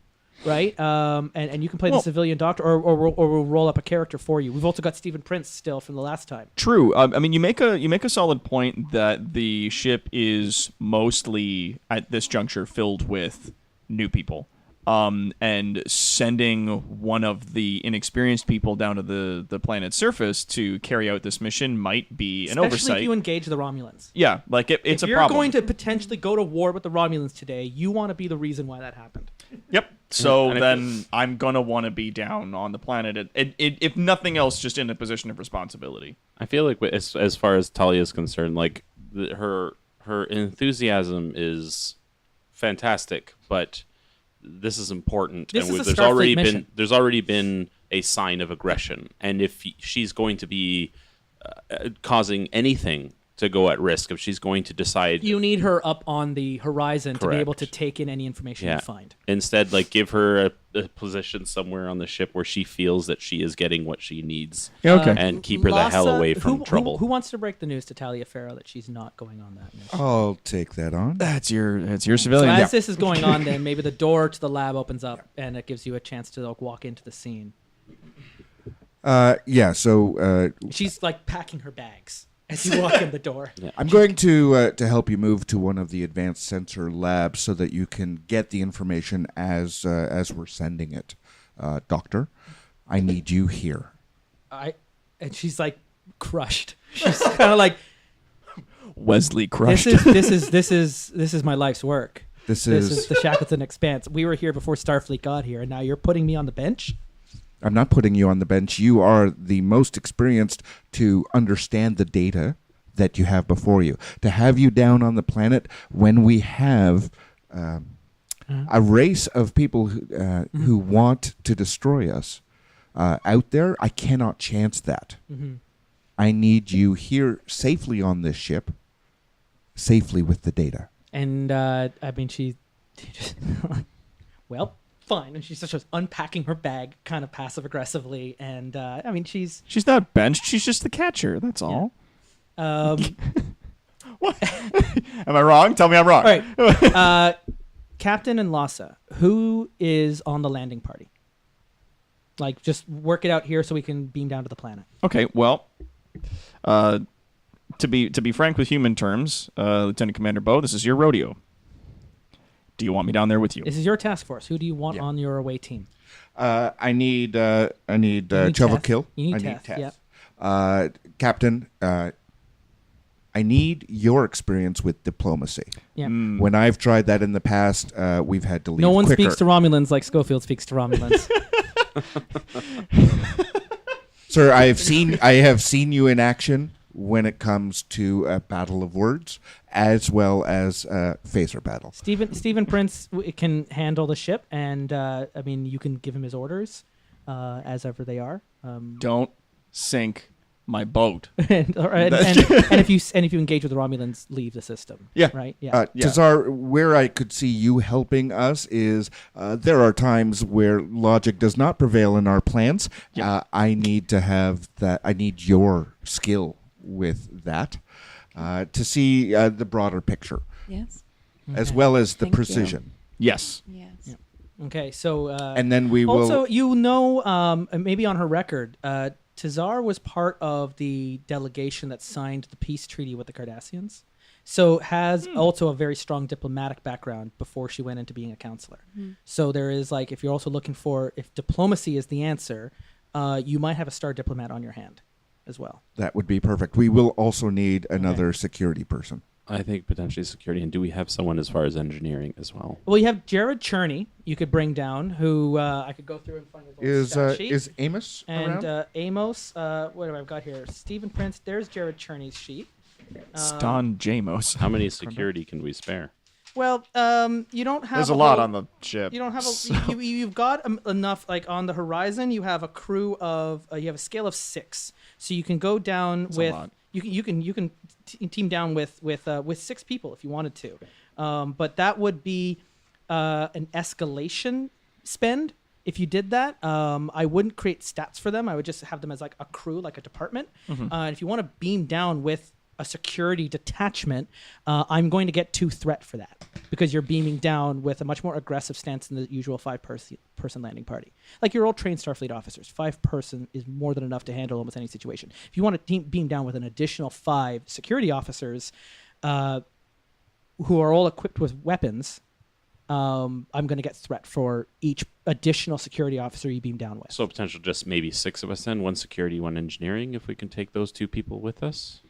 right? And you can play the civilian doctor, or we'll roll up a character for you. We've also got Stephen Prince still from the last time. True. I mean, you make a solid point that the ship is mostly at this juncture filled with new people. And sending one of the inexperienced people down to the planet's surface to carry out this mission might be an Especially oversight. if you engage the Romulans. Yeah, like it's If a you're problem. going to potentially go to war with the Romulans today, you want to be the reason why that happened. Yep. So And then I'm gonna want to be down on the planet. If nothing else, just in a position of responsibility. I feel like as far as Talia is concerned, like her enthusiasm is fantastic, but this is important, This and is a there's already Starfleet mission. there's already been a sign of aggression, and if she's going to be causing anything to go at risk, if she's going to decide, You need her up on the horizon to be able to Correct. take in any information you find. instead, like, give her a position somewhere on the ship where she feels that she is getting what she needs, and keep her the hell Lhasa- away from trouble. Who wants to break the news to Taliaferro that she's not going on that mission? I'll take that on. That's your So civilian. as this is going on, then maybe the door to the lab opens up, and it gives you a chance to like, walk into the scene. So She's like packing her bags as you walk in the door. I'm going to help you move to one of the advanced sensor labs so that you can get the information as we're sending it. Doctor, I need you here. And she's like crushed. She's kind of like, Wesley crushed. this is my life's work. This This is is the Shackleton Expanse. We were here before Starfleet got here, and now you're putting me on the bench? I'm not putting you on the bench. You are the most experienced to understand the data that you have before you. To have you down on the planet when we have a race of people who want to destroy us out there, I cannot chance that. I need you here safely on this ship, safely with the data. And I mean, she just well, fine. And she's just unpacking her bag, kind of passive aggressively. And I mean, she's not benched. She's just the catcher. That's all. What? Am I wrong? Tell me I'm wrong. all right. Captain and Lhasa, who is on the landing party? Like, just work it out here so we can beam down to the planet. Okay. Well, to be frank with human terms, Lieutenant Commander Bo, this is your rodeo. Do you want me down there with you? This is your task force. Who do you want on your away team? I need need Chova Teth. Kill. You need I Teth, Teth. yep. Captain, I need your experience with diplomacy. Yeah. When I've tried that in the past, we've had to leave No one quicker. speaks to Romulans like Schofield speaks to Romulans. Sir, I have seen you in action when it comes to a battle of words as well as a phaser battle. Stephen Prince can handle the ship, and I mean, you can give him his orders as ever they are. Don't sink my boat. and if you engage with the Romulans, leave the system. Yeah. Right. Yeah. Tazar, where I could see you helping us is there are times where logic does not prevail in our plans. I need to have that. I need your skill with that to see the broader picture, Yes. as well as the Thank you. precision. Yes. Yes. Yeah. Okay. So And then we also, will. maybe on her record, Tazar was part of the delegation that signed the peace treaty with the Cardassians. So has also a very strong diplomatic background before she went into being a counselor. So there is like, if you're also looking for, if diplomacy is the answer, you might have a star diplomat on your hand as well. That would be perfect. We will also need another security person. I think potentially security. And do we have someone as far as engineering as well? Well, you have Jared Cherney you could bring down, who I could go through and find his little stat sheet. Is Amos and around? Amos, what have I got here? Stephen Prince. There's Jared Cherney's sheet. Ston Jamos. How many security can we spare? Well, you don't have. There's a lot whole- on the ship. You don't have you've got enough. Like on the horizon, you have a crew of. You have a scale of 6, so you can go down That's a with. lot. You can team down with 6 people if you wanted to, but that would be an escalation spend. If you did that, I wouldn't create stats for them. I would just have them as like a crew, like a department. And if you want to beam down with a security detachment, I'm going to get 2 threat for that because you're beaming down with a much more aggressive stance than the usual 5-person landing party. Like your old trained Starfleet officers, 5-person is more than enough to handle almost any situation. If you want to beam down with an additional 5 security officers who are all equipped with weapons, I'm going to get threat for each additional security officer you beam down with. So potential just maybe 6 of us then, 1 security, 1 engineering, if we can take those 2 people with us.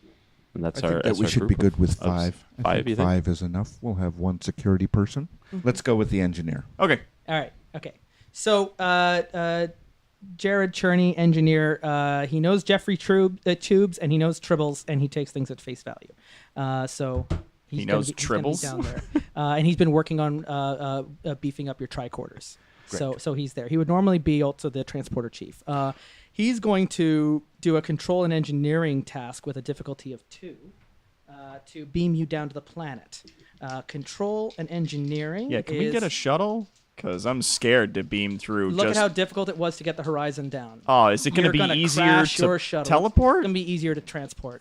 And that's I think that we should be good with 5. I 5, think you think? 5 is enough. We'll have 1 security person. Let's go with the engineer. Okay. All right. Okay. So, Jared Cherney, engineer, he knows Jeffrey Tubes and he knows Tribbles and he takes things at face value. So He knows he's gonna be Tribbles? down there, and he's been working on beefing up your tricorders. So he's there. He would normally be also the transporter chief. He's going to do a control and engineering task with a difficulty of 2 to beam you down to the planet. Control and engineering. Yeah, can we get a shuttle? Because I'm scared to beam through. Look just... at how difficult it was to get the horizon down. Oh, is it going to be You're easier crash to your shuttle. teleport? It's going to be easier to transport.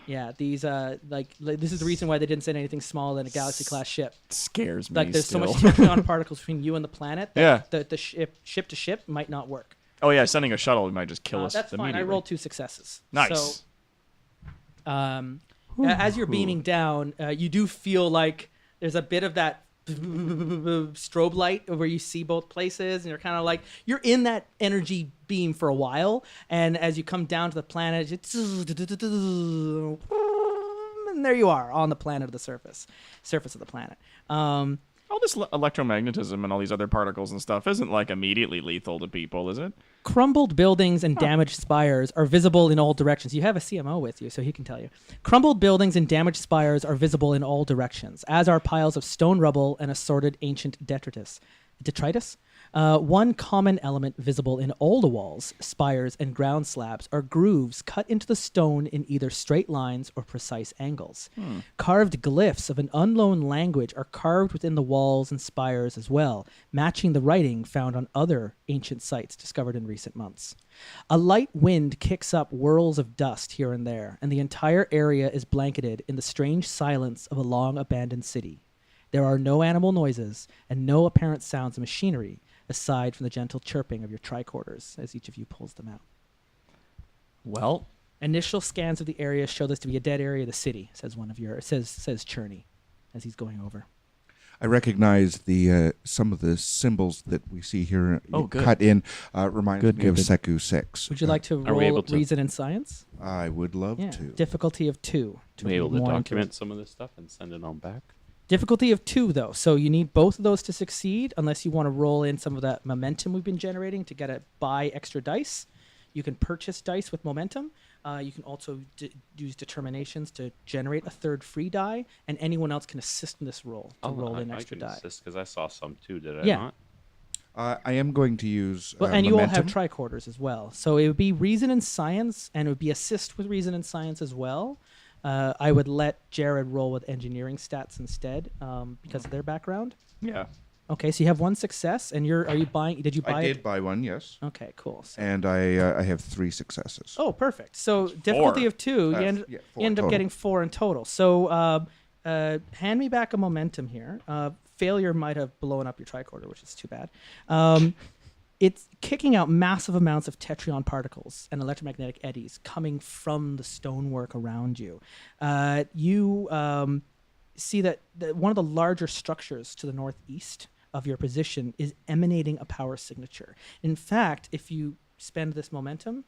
Yeah, these like this is the reason why they didn't send anything smaller than a Galaxy class ship. Scares me. Like there's still. so much tecton particles between you and the planet that Yeah. the ship to ship might not work. Oh yeah, sending a shuttle might just kill us. That's fine. I immediately. rolled 2 successes. Nice. So, as you're beaming down, you do feel like there's a bit of that strobe light where you see both places, and you're kind of like you're in that energy beam for a while. And as you come down to the planet, and there you are on the planet of the surface of the planet. All this electromagnetism and all these other particles and stuff isn't like immediately lethal to people, is it? Crumbled buildings and damaged spires are visible in all directions. You have a CMO with you, so he can tell you. Crumbled buildings and damaged spires are visible in all directions, as are piles of stone rubble and assorted ancient detritus. Detritus? One common element visible in all the walls, spires, and ground slabs are grooves cut into the stone in either straight lines or precise angles. Carved glyphs of an unknown language are carved within the walls and spires as well, matching the writing found on other ancient sites discovered in recent months. A light wind kicks up whirls of dust here and there, and the entire area is blanketed in the strange silence of a long-abandoned city. There are no animal noises and no apparent sounds of machinery, aside from the gentle chirping of your tricorders as each of you pulls them out. Well, Initial scans of the area show this to be a dead area of the city, says Cherney, as he's going over. I recognize the some of the symbols that we see here good. cut in. Reminds me of good. Seku 6. Would you like to Are we roll able to- reason and science? I would love Yeah. to. Difficulty of 2. To be able to more into it. document some of this stuff and send it on back. Difficulty of 2, though. So you need both of those to succeed, unless you want to roll in some of that momentum we've been generating to buy extra dice. You can purchase dice with momentum. You can also use determinations to generate a third free die, and anyone else can assist in this roll to roll in extra die. Because I saw some too. Did I Yeah. not? I am going to use Well, and you all have momentum. tricorders as well. So it would be reason and science, and it would be assist with reason and science as well. I would let Jared roll with engineering stats instead because of their background. Yeah. Okay, so you have one success, and are you buying? Did you buy I it? did buy one, yes. Okay, cool. So, And I have 3 successes. oh, perfect. So difficulty of 2, you end, yeah, 4 you end up total. getting 4 in total. So hand me back a momentum here. Failure might have blown up your tricorder, which is too bad. It's kicking out massive amounts of tetryon particles and electromagnetic eddies coming from the stonework around you. You see that one of the larger structures to the northeast of your position is emanating a power signature. In fact, if you spend this momentum,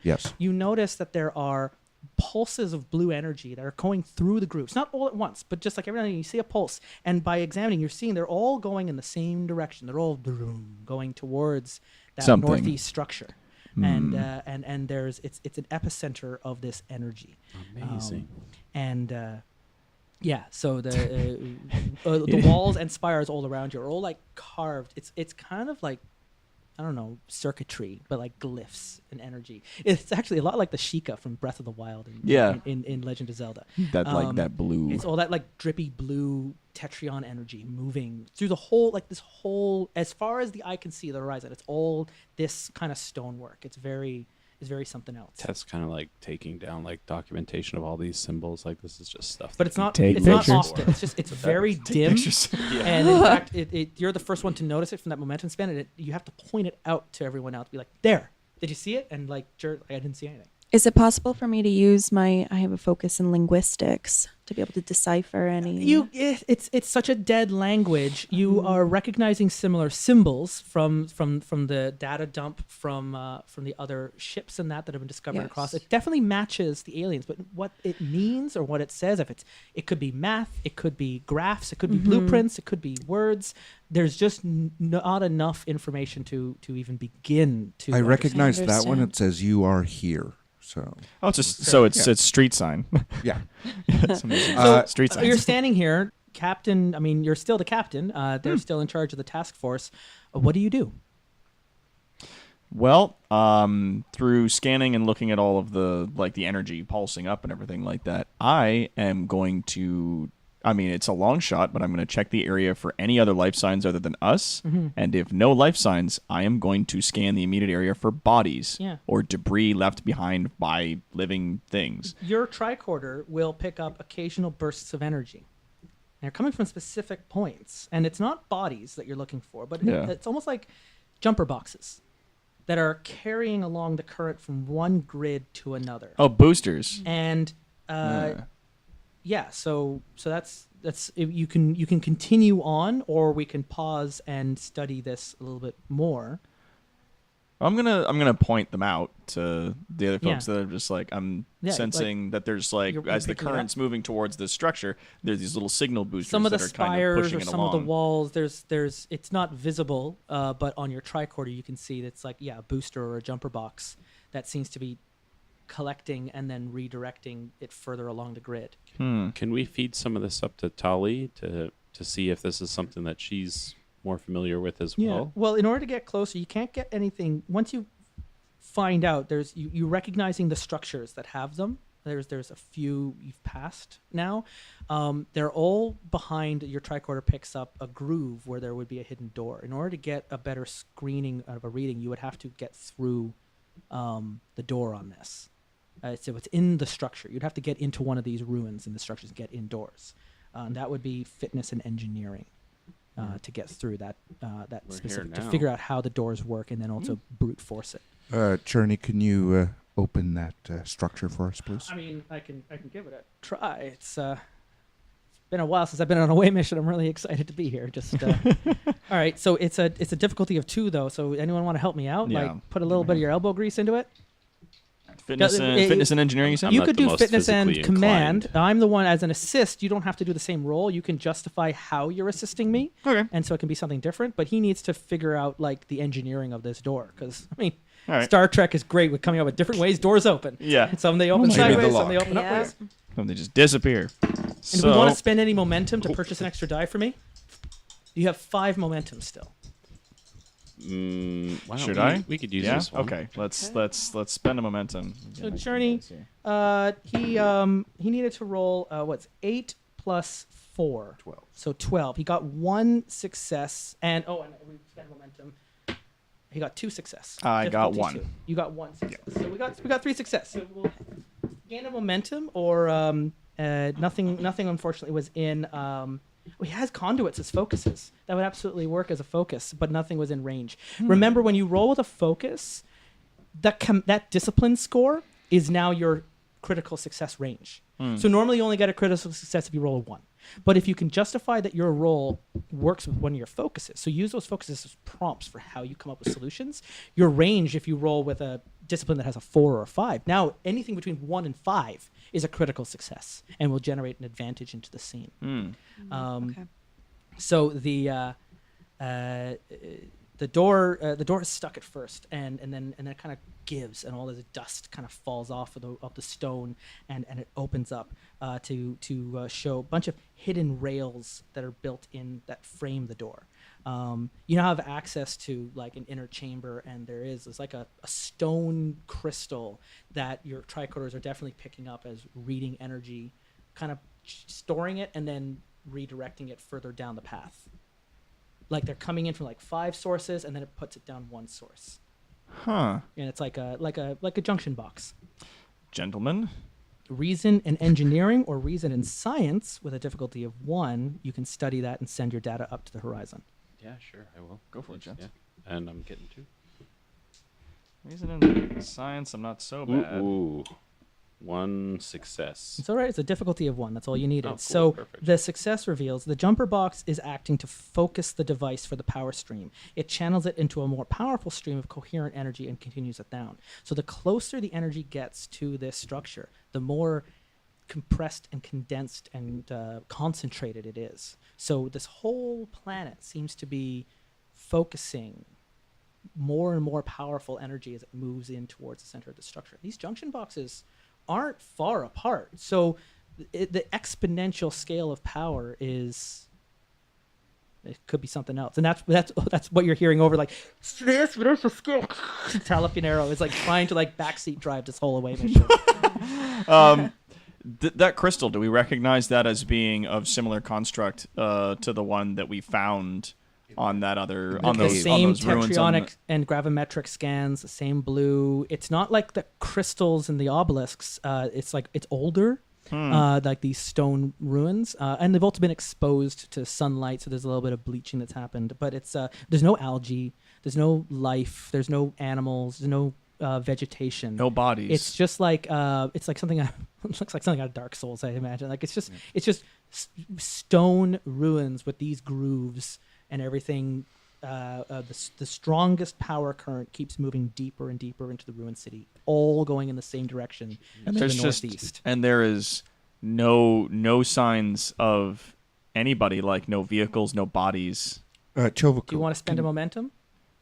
Yes. you notice that there are pulses of blue energy that are going through the groups, not all at once, but just like every now and then you see a pulse, and by examining, you're seeing they're all going in the same direction. They're all going towards that Something. northeast structure, and there's it's an epicenter of this energy. Amazing. Yeah, so the walls and spires all around you are all like carved. It's kind of like, I don't know, circuitry, but like glyphs and energy. It's actually a lot like the Sheikah from Breath of the Wild in Legend of Zelda. That blue. It's all that like drippy blue tetryon energy moving through the whole, like this whole, as far as the eye can see the horizon, it's all this kind of stonework. It's very something else. That's kind of like taking down like documentation of all these symbols. Like this is just stuff. But it's not. Take It's not pictures. often. It's just. It's very dim. And in fact, you're the first one to notice it from that momentum span, and you have to point it out to everyone else. Be like, "There, did you see it?" And like, I didn't see anything. Is it possible for me to use I have a focus in linguistics to be able to decipher any? It's such a dead language. You are recognizing similar symbols from the data dump from the other ships and that have been discovered across. It definitely matches the aliens, but what it means or what it says, it could be math, it could be graphs, it could be blueprints, it could be words. There's just not enough information to even begin to. I recognize that one. understand. It says you are here. So Oh, it's just it's street sign. yeah. It's amazing. Street sign. You're standing here, Captain. I mean, you're still the captain. They're still in charge of the task force. What do you do? Well, through scanning and looking at all of the energy pulsing up and everything like that, I am going to. I mean, it's a long shot, but I'm going to check the area for any other life signs other than us. And if no life signs, I am going to scan the immediate area for bodies or debris left behind by living things. Your tricorder will pick up occasional bursts of energy. They're coming from specific points, and it's not bodies that you're looking for, but it's almost like jumper boxes that are carrying along the current from one grid to another. Oh, boosters. And so that's you can continue on, or we can pause and study this a little bit more. I'm gonna point them out to the other folks Yeah. that are just like I'm Yeah, sensing that there's like you're as the picking it up. current's moving towards this structure, there's these little signal boosters Some of the that are kind of spires pushing or it some along. of the walls, there's it's not visible, but on your tricorder you can see that's like a booster or a jumper box that seems to be collecting and then redirecting it further along the grid. Can we feed some of this up to Tali to see if this is something that she's more familiar with as well? Well, in order to get closer, you can't get anything once you find out. There's you recognizing the structures that have them. There's a few you've passed now. They're all behind. Your tricorder picks up a groove where there would be a hidden door. In order to get a better screening of a reading, you would have to get through the door on this. So it's in the structure. You'd have to get into one of these ruins in the structures and get indoors. That would be fitness and engineering to get through that We're specific, here to now. figure out how the doors work and then also brute force it. Cherney, can you open that structure for us, please? I mean, I can give it a try. It's been a while since I've been on a away mission. I'm really excited to be here. Just all right. So it's a difficulty of 2 though. So anyone want to help me out? Yeah. Like put a little bit of your elbow grease into it. Fitness and engineering. You said? I'm You not could the do most fitness and physically command. inclined. I'm the one as an assist. You don't have to do the same role. You can justify how you're assisting me. Okay. And so it can be something different. But he needs to figure out like the engineering of this door because I mean, All right. Star Trek is great with coming up with different ways doors open. Yeah. Some they open my God. sideways, some they open Yeah. upwards. And they just disappear. And So, do we want to spend any momentum to purchase an extra die for me? You have 5 momentum still. Why don't should I? We could use yeah. this one. Okay. Let's spend a momentum. So Journey, he needed to roll what's 8 plus 4. 12. So 12. He got 1 success, and we spent momentum. He got 2 success. I got Difficulty 1. 2. You got 1 success. So we got 3 success. So we'll gain a momentum, or nothing. Unfortunately, was in. He has conduits as focuses. That would absolutely work as a focus, but nothing was in range. Remember, when you roll with a focus, that discipline score is now your critical success range. So normally you only get a critical success if you roll a 1. But if you can justify that your roll works with one of your focuses, so use those focuses as prompts for how you come up with solutions, your range, if you roll with a discipline that has a 4 or a 5, now anything between 1 and 5 is a critical success and will generate an advantage into the scene. Okay. So the door is stuck at first, and then it kind of gives, and all this dust kind of falls off of the stone, and it opens up to show a bunch of hidden rails that are built in that frame the door. You now have access to like an inner chamber, and there's like a stone crystal that your tricorders are definitely picking up as reading energy, kind of storing it and then redirecting it further down the path. Like they're coming in from like 5 sources, and then it puts it down 1 source. Huh. And it's like a junction box. Gentlemen. Reason and engineering, or reason and science with a difficulty of 1, you can study that and send your data up to the horizon. Yeah, sure, I will. Go for it, gents. Yeah. And I'm getting 2. Reason and science, I'm not so bad. Ooh. 1 success. It's all right. It's a difficulty of 1. That's all you needed. Oh, cool. So Perfect. the success reveals the jumper box is acting to focus the device for the power stream. It channels it into a more powerful stream of coherent energy and continues it down. So the closer the energy gets to this structure, the more compressed and condensed and concentrated it is. So this whole planet seems to be focusing more and more powerful energy as it moves in towards the center of the structure. These junction boxes aren't far apart. So the exponential scale of power is, it could be something else. And that's what you're hearing over, like, there's a skill. Talapinero is like trying to like backseat drive this whole away mission. That crystal, do we recognize that as being of similar construct to the one that we found on that other on the those same on those ruins? tetronic and gravimetric scans, the same blue. It's not like the crystals and the obelisks. It's like it's older, like these stone ruins, and they've also been exposed to sunlight, so there's a little bit of bleaching that's happened. But it's there's no algae, there's no life, there's no animals, there's no vegetation, No bodies. It's just like it's like something. It looks like something out of Dark Souls, I imagine. Like it's just stone ruins with these grooves. And everything, the strongest power current keeps moving deeper and deeper into the ruined city, all going in the same direction and to there's the just northeast. and there is no signs of anybody, like no vehicles, no bodies Chovaku, Do you want to spend a momentum?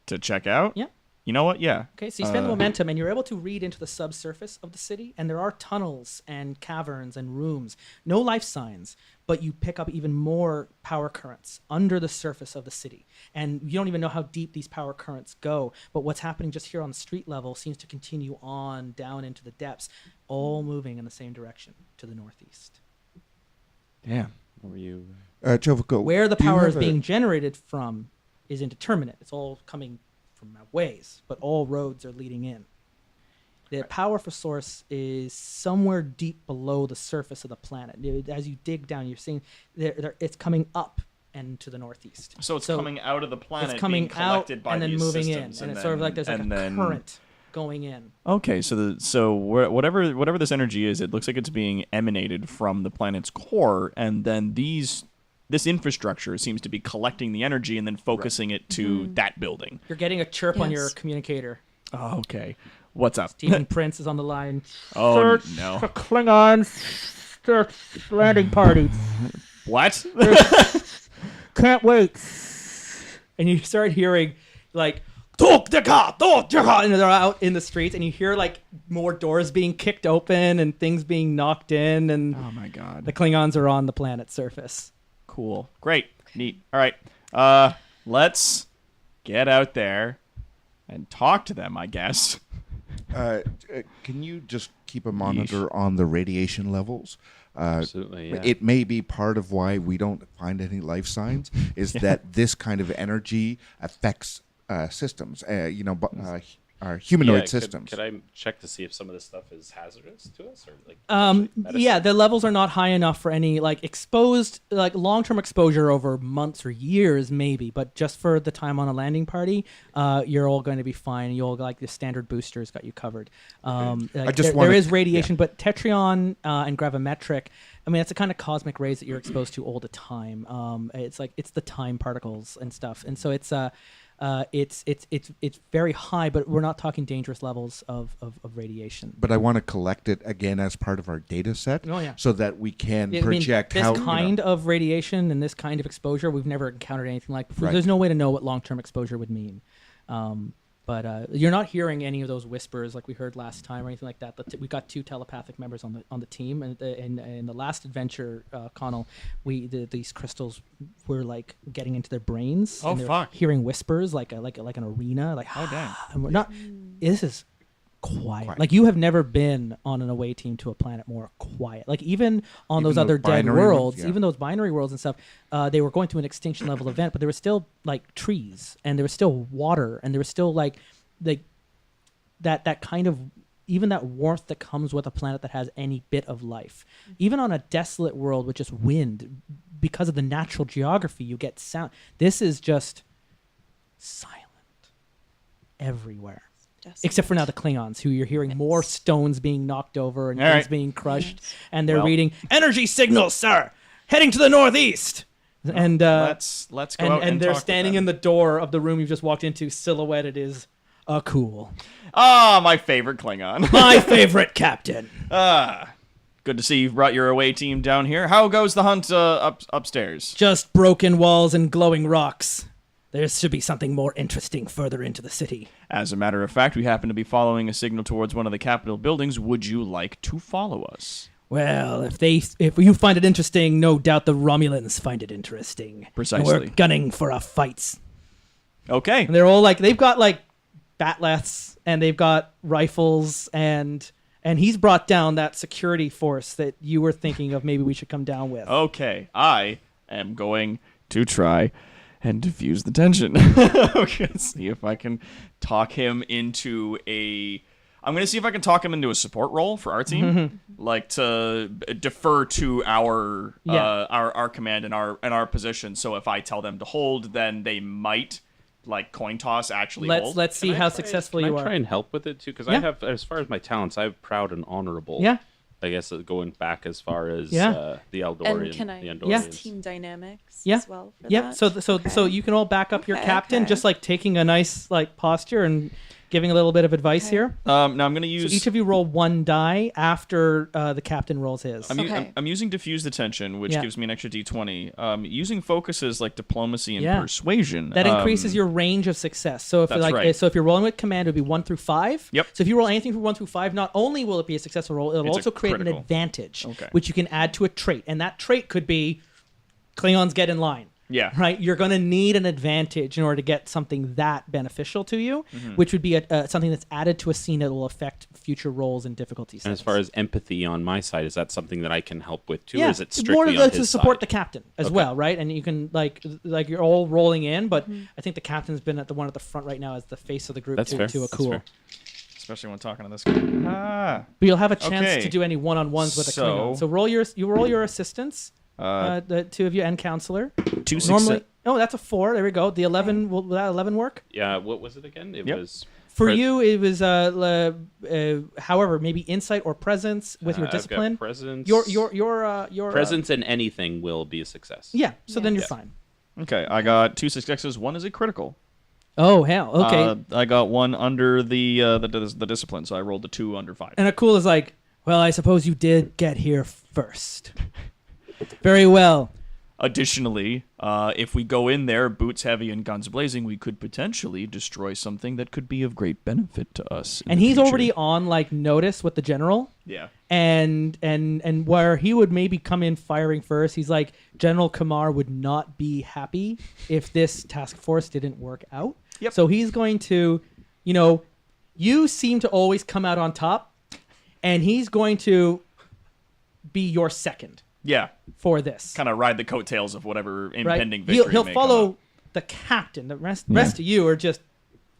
to check out. Yeah. You know what? Yeah. Okay, so you spend the momentum, and you're able to read into the subsurface of the city, and there are tunnels and caverns and rooms. No life signs, but you pick up even more power currents under the surface of the city. And you don't even know how deep these power currents go, but what's happening just here on the street level seems to continue on down into the depths, all moving in the same direction to the northeast. Damn. What were you? Chovaku, Where the do you power have is being generated from is indeterminate. It's all coming from ways, but all roads are leading in. The powerful source is somewhere deep below the surface of the planet. As you dig down, you're seeing it's coming up and to the northeast. So it's coming out of the planet, It's coming being collected out by and then these moving in, systems, and it's sort of like there's like a current going in. Okay, so whatever this energy is, it looks like it's being emanated from the planet's core, and then this infrastructure seems to be collecting the energy and then focusing it to that building. You're getting a chirp on your Yes. communicator. Oh, okay. What's up? Stephen Prince is on the line. Oh, no. Klingons, start landing party. What? Can't wait. And you start hearing like and they're out in the streets, and you hear like more doors being kicked open and things being knocked in, and Oh my god. the Klingons are on the planet's surface. Cool. Great. Neat. All right. Let's get out there and talk to them, I guess. Can you just keep a monitor on the radiation levels? Absolutely, yeah. It may be part of why we don't find any life signs, is that this kind of energy affects systems, our humanoid systems. Could I check to see if some of this stuff is hazardous to us, or like? Yeah, the levels are not high enough for any like exposed, like long-term exposure over months or years, maybe. But just for the time on a landing party, you're all going to be fine. You'll like the standard boosters got you covered. There is radiation, but tetrion and gravimetric. I mean, it's the kind of cosmic rays that you're exposed to all the time. It's the time particles and stuff, and so it's very high, but we're not talking dangerous levels of radiation. But I want to collect it again as part of our data set, Oh, yeah. so that we can project this how kind of radiation and this kind of exposure we've never encountered anything like before. Right. There's no way to know what long-term exposure would mean. But you're not hearing any of those whispers like we heard last time or anything like that. We got 2 telepathic members on the team, and in the last adventure, Conal, these crystals were like getting into their brains. Oh, and they were fuck. hearing whispers like an arena. Like Oh, dang. And we're not. This is quiet. Like you have never been on an away team to a planet more quiet. Like even on those other dead binary worlds, ones, yeah. even those binary worlds and stuff, they were going to an extinction level event, but there was still like trees and there was still water and there was still like that kind of even that warmth that comes with a planet that has any bit of life. Even on a desolate world with just wind, because of the natural geography, you get sound. This is just silent everywhere. Except for now the Klingons, who you're hearing more stones being knocked over and All things right. being crushed, and they're Well. reading energy signals, sir, heading to the northeast. And Let's go out and they're talk to standing them. in the door of the room you've just walked into, silhouetted is a cool. Ah, my favorite Klingon. My favorite captain. Good to see you've brought your away team down here. How goes the hunt upstairs? Just broken walls and glowing rocks. There should be something more interesting further into the city. As a matter of fact, we happen to be following a signal towards one of the Capitol buildings. Would you like to follow us? Well, if you find it interesting, no doubt the Romulans find it interesting. Precisely. And we're gunning for a fight. Okay. And they're all like, they've got like batleths and they've got rifles and he's brought down that security force that you were thinking of maybe we should come down with. Okay. I am going to try and diffuse the tension. Okay, see if I can talk him into I'm going to see if I can talk him into a support role for our team, like to defer to our command and our position. So if I tell them to hold, then they might like coin toss actually hold. Let's see how successful you Can I are. try and help with it too? Because Yeah. I have, as far as my talents, I have proud and honorable. Yeah. I guess going back as far as Yeah. the Eldorian, And can I the use Andorians. team dynamics Yeah. as well for Yeah, that? so you can all back up your Okay, captain, okay. just like taking a nice like posture and giving a little bit of advice Okay. here. Now I'm going to So use. each of you roll 1 die after the captain rolls his. Okay. I'm using diffuse the tension, which Yeah. gives me an extra d20. Using focuses like diplomacy and Yeah. persuasion. That increases your range of success. So if That's like right. so if you're rolling with command, it would be 1 through 5. Yep. So if you roll anything from 1 through 5, not only will it be a successful roll, it'll It's a also create an critical. advantage, Okay. which you can add to a trait, and that trait could be Klingons get in line. Yeah. Right. You're going to need an advantage in order to get something that beneficial to you, Mm-hmm. which would be something that's added to a scene that will affect future rolls and difficulty And settings. as far as empathy on my side, is that something that I can help with too, yeah, or is it it's more strictly to, on to his support side? the captain as Okay. well, right? And you can like you're all rolling in, but Mm-hmm. I think the captain's been at the one at the front right now as the face of the group That's to, fair. to a That's cool. fair. Especially when talking to this guy. But you'll have a chance Okay. to do any one-on-ones with a So- Klingon. So roll your assistants, the 2 of you and counselor. 2 Normally, oh, that's a 4. There we go. The 11 will that 11 work? Yeah, what was it again? It Yep. was For you, it was however maybe insight or presence with your I've got discipline. presence. Your presence in anything will be a success. yeah. So then you're Yeah. fine. Okay, I got 2 successes. 1 is a critical. Oh hell. Okay. I got 1 under the discipline, so I rolled the 2 under 5. And a cool is like, well, I suppose you did get here first. Very well. Additionally, if we go in there, boots heavy and guns blazing, we could potentially destroy something that could be of great benefit to us. And he's already on like notice with the general. Yeah. And where he would maybe come in firing first, he's like, General Kamar would not be happy if this task force didn't work out. Yep. So he's going to, you seem to always come out on top, and he's going to be your second. Yeah. For this. Kind of ride the coattails of whatever impending right? victory He'll may follow come up. the captain. The rest of you are just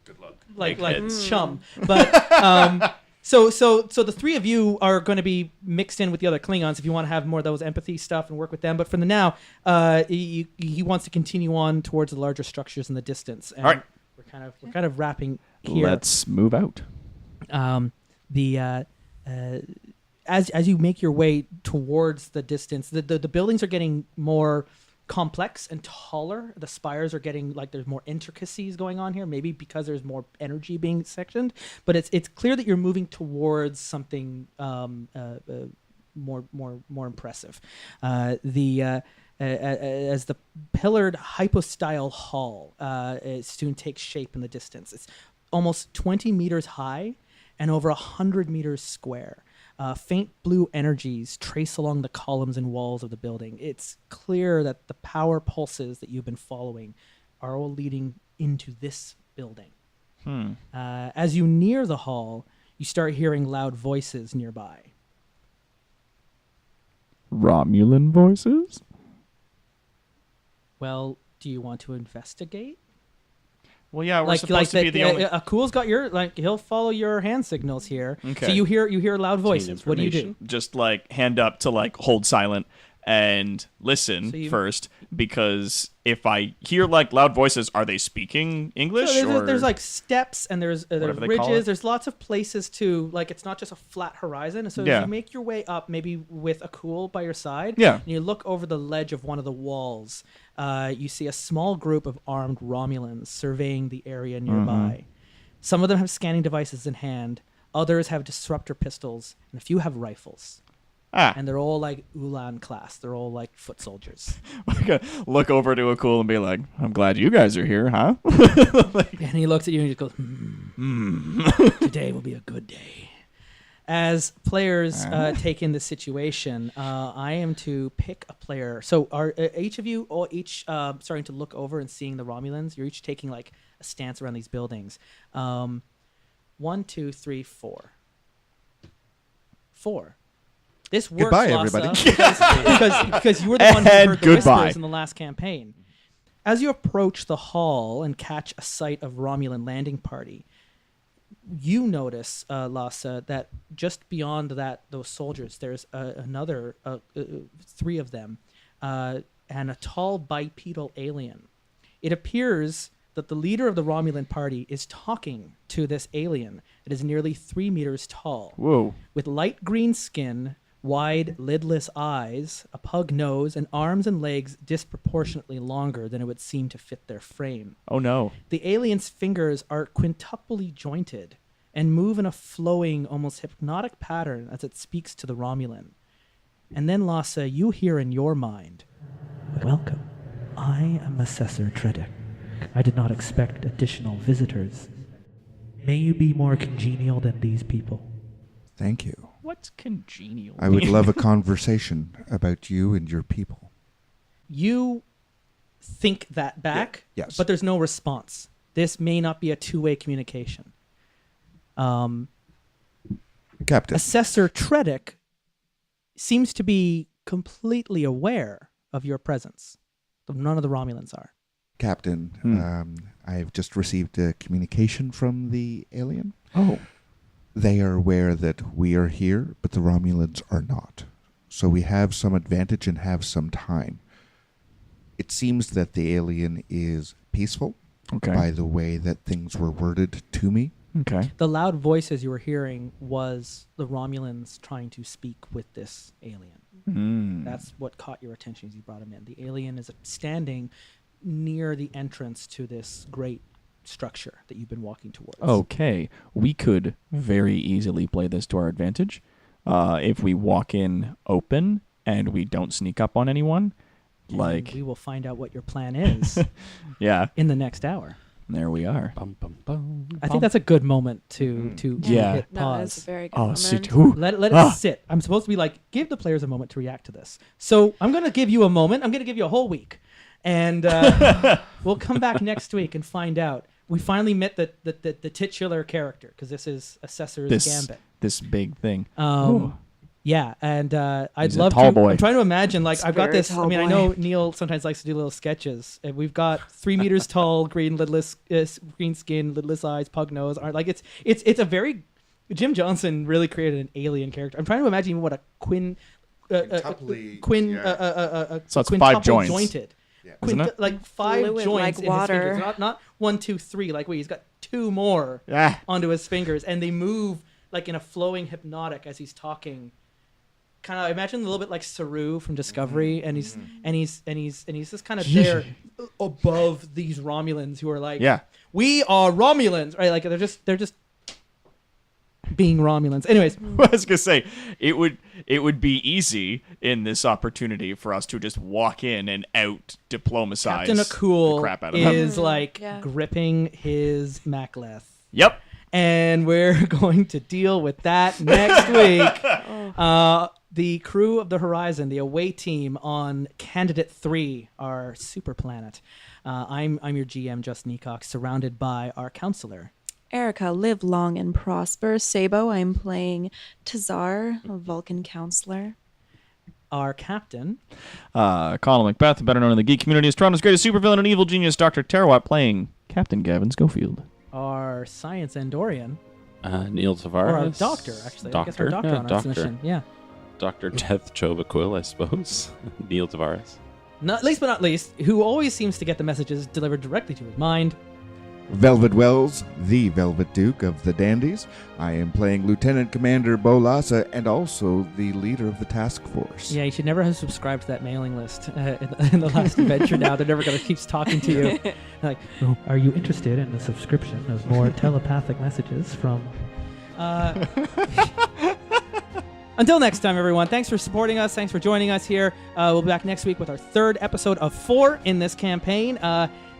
Good luck. like Eggheads. chum. But so the three of you are going to be mixed in with the other Klingons if you want to have more of those empathy stuff and work with them. But for the now, he wants to continue on towards the larger structures in the distance. And all right. We're kind of wrapping here. Let's move out. As you make your way towards the distance, the buildings are getting more complex and taller. The spires are getting like there's more intricacies going on here, maybe because there's more energy being sectioned. But it's clear that you're moving towards something more impressive. As the pillared hypostyle hall soon takes shape in the distance. It's almost 20 meters high and over 100 meters square. Faint blue energies trace along the columns and walls of the building. It's clear that the power pulses that you've been following are all leading into this building. As you near the hall, you start hearing loud voices nearby. Romulan voices? Well, do you want to investigate? Well, yeah, we're supposed to be the only... Akul's got he'll follow your hand signals here. Okay. So you hear loud voices. What do you do? Just hand up to hold silent and listen first, because if I hear loud voices, are they speaking English? So there's steps and there's ridges. There's lots of places to it's not just a flat horizon. So as you make your way up, maybe with Akul by your side, and you look over the ledge of one of the walls, you see a small group of armed Romulans surveying the area nearby. Some of them have scanning devices in hand. Others have disruptor pistols, and a few have rifles. And they're all Ulan class. They're all foot soldiers. Look over to Akul and be like, I'm glad you guys are here, huh? And he looks at you and he just goes, today will be a good day. As players take in the situation, I am to pick a player. So are each of you starting to look over and seeing the Romulans? You're each taking a stance around these buildings. 1, 2, 3, 4. 4. This works, goodbye, Lhasa, everybody. because you were the one who heard the goodbye. whispers in the last campaign. As you approach the hall and catch a sight of Romulan landing party, you notice, Lhasa, that just beyond those soldiers, there's another 3 of them, and a tall bipedal alien. It appears that the leader of the Romulan party is talking to this alien that is nearly 3 meters tall. Whoa. With light green skin, wide, lidless eyes, a pug nose, and arms and legs disproportionately longer than it would seem to fit their frame. Oh, no. The alien's fingers are quintuply jointed and move in a flowing, almost hypnotic pattern as it speaks to the Romulan. And then, Lhasa, you hear in your mind, "Welcome. I am Assessor Tredic. I did not expect additional visitors. May you be more congenial than these people." Thank you. What's congenial? I would love a conversation about you and your people. You think that back, Yes. but there's no response. This may not be a two-way communication. Captain. Assessor Tredic seems to be completely aware of your presence. None of the Romulans are. Captain, I've just received a communication from the alien. Oh. They are aware that we are here, but the Romulans are not. So we have some advantage and have some time. It seems that the alien is peaceful by the way that things were worded to me. Okay. The loud voices you were hearing was the Romulans trying to speak with this alien. That's what caught your attention as you brought him in. The alien is standing near the entrance to this great structure that you've been walking towards. Okay. We could very easily play this to our advantage if we walk in open and we don't sneak up on anyone. Like, we will find out what your plan is yeah, in the next hour. there we are. Bum, bum, bum. I think that's a good moment to Yeah. hit No, that's a pause. very good Oh, moment. sit. Ooh. Let it sit. I'm supposed to be like, give the players a moment to react to this. So I'm going to give you a moment. I'm going to give you a whole week. And we'll come back next week and find out. We finally met the titular character, because this is Assessor's Gambit. This big thing. Yeah, and I'd He's a love tall to. boy. I'm trying to imagine, like, He's I've got very this. I tall mean, I boy. know Neil sometimes likes to do little sketches. And we've got 3 meters tall, green lidless, green skin, lidless eyes, pug nose. Like it's a very. Jim Johnson really created an alien character. I'm trying to imagine what a Quin. Quintuply, Quin. yeah. So it's 5 quintuple joints. jointed. Isn't it? Like 5 Fluid joints like in his water. fingers. Not 1, 2, 3. Like wait, he's got 2 more Yeah. onto his fingers, and they move like in a flowing hypnotic as he's talking. Kind of, I imagine a little bit like Saru from Discovery, and he's just kind of there above these Romulans who are like, Yeah. we are Romulans, right? Like they're just being Romulans. Anyways, I was gonna say it would be easy in this opportunity for us to just walk in and out diplomatize Captain the Akul crap out of them. is like Yeah. gripping his Macbeth. Yep. And we're going to deal with that next week. The crew of the Horizon, the away team on Candidate 3, our super planet. I'm your GM, Justin Ecock, surrounded by our counselor. Erika, live long and prosper. Szabo, I'm playing Tazar, a Vulcan counselor. Our captain. Conal Macbeth, better known in the geek community as Toronto's greatest supervillain and evil genius, Dr. Tarawat, playing Captain Gavin Schofield. Our science Andorian. Neil Tavares. Or our doctor, actually. I guess our doctor Yeah, on our doctor. mission. Yeah. Dr. Death Chovaquil, I suppose. Neil Tavares. Not least but not least, who always seems to get the messages delivered directly to his mind. Velvet Wells, the Velvet Duke of the Dandies. I am playing Lieutenant Commander Bolasa and also the leader of the task force. Yeah, you should never have subscribed to that mailing list in the last adventure now. They're never going to keep talking to you. They're like, oh, are you interested in a subscription of more telepathic messages from... Until next time, everyone, thanks for supporting us. Thanks for joining us here. We'll be back next week with our 3rd episode of 4 in this campaign.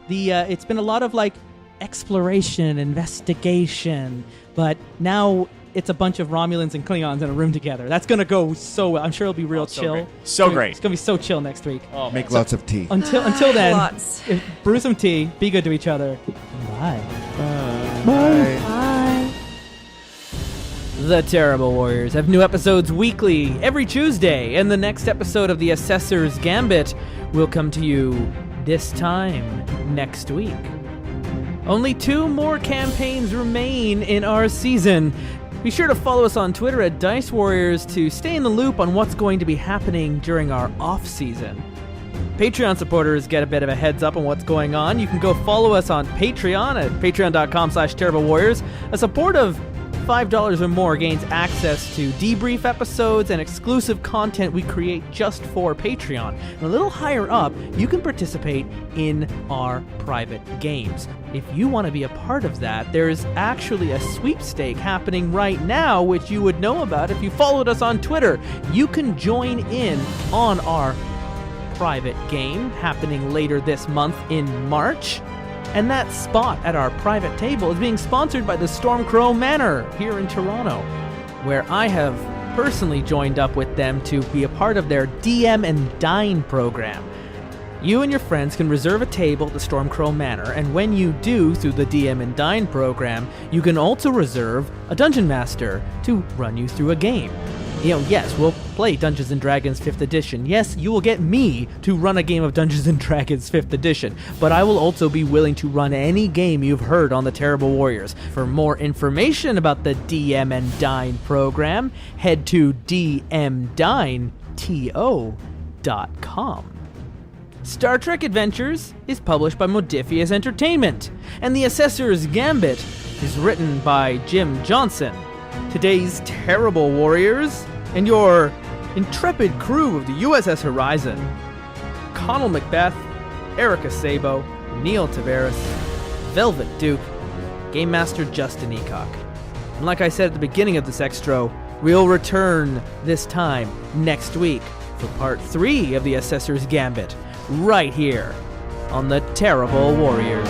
It's been a lot of, like, exploration, investigation, but now it's a bunch of Romulans and Klingons in a room together. That's going to go so well. I'm sure it'll be real so chill. great. So great. It's going to be so chill next week. Make lots of tea. Until then, Lots. brew some tea, be good to each other. Bye. Bye. The Terrible Warriors have new episodes weekly, every Tuesday, and the next episode of the Assessor's Gambit will come to you this time next week. Only 2 more campaigns remain in our season. Be sure to follow us on Twitter at Dice Warriors to stay in the loop on what's going to be happening during our off-season. Patreon supporters get a bit of a heads up on what's going on. You can go follow us on Patreon at patreon.com/terriblewarriors. A support of $5 or more gains access to debrief episodes and exclusive content we create just for Patreon. And a little higher up, you can participate in our private games. If you want to be a part of that, there's actually a sweepstake happening right now, which you would know about if you followed us on Twitter. You can join in on our private game happening later this month in March. And that spot at our private table is being sponsored by the Storm Crow Manor here in Toronto, where I have personally joined up with them to be a part of their DM and Dine program. You and your friends can reserve a table at the Storm Crow Manor, and when you do through the DM and Dine program, you can also reserve a Dungeon Master to run you through a game. You know, yes, we'll play Dungeons & Dragons 5th Edition. Yes, you will get me to run a game of Dungeons & Dragons 5th Edition, but I will also be willing to run any game you've heard on the Terrible Warriors. For more information about the DM and Dine program, head to dmdineto.com. Star Trek Adventures is published by Modiphius Entertainment, and The Assessor's Gambit is written by Jim Johnson. Today's Terrible Warriors and your intrepid crew of the U.S.S. Horizon: Conal Macbeth, Erika Szabo, Neil Tavares, Velvet Duke, Game Master Justin Ecock. And like I said at the beginning of this extra, we'll return this time next week for part 3 of the Assessor's Gambit, right here on the Terrible Warriors.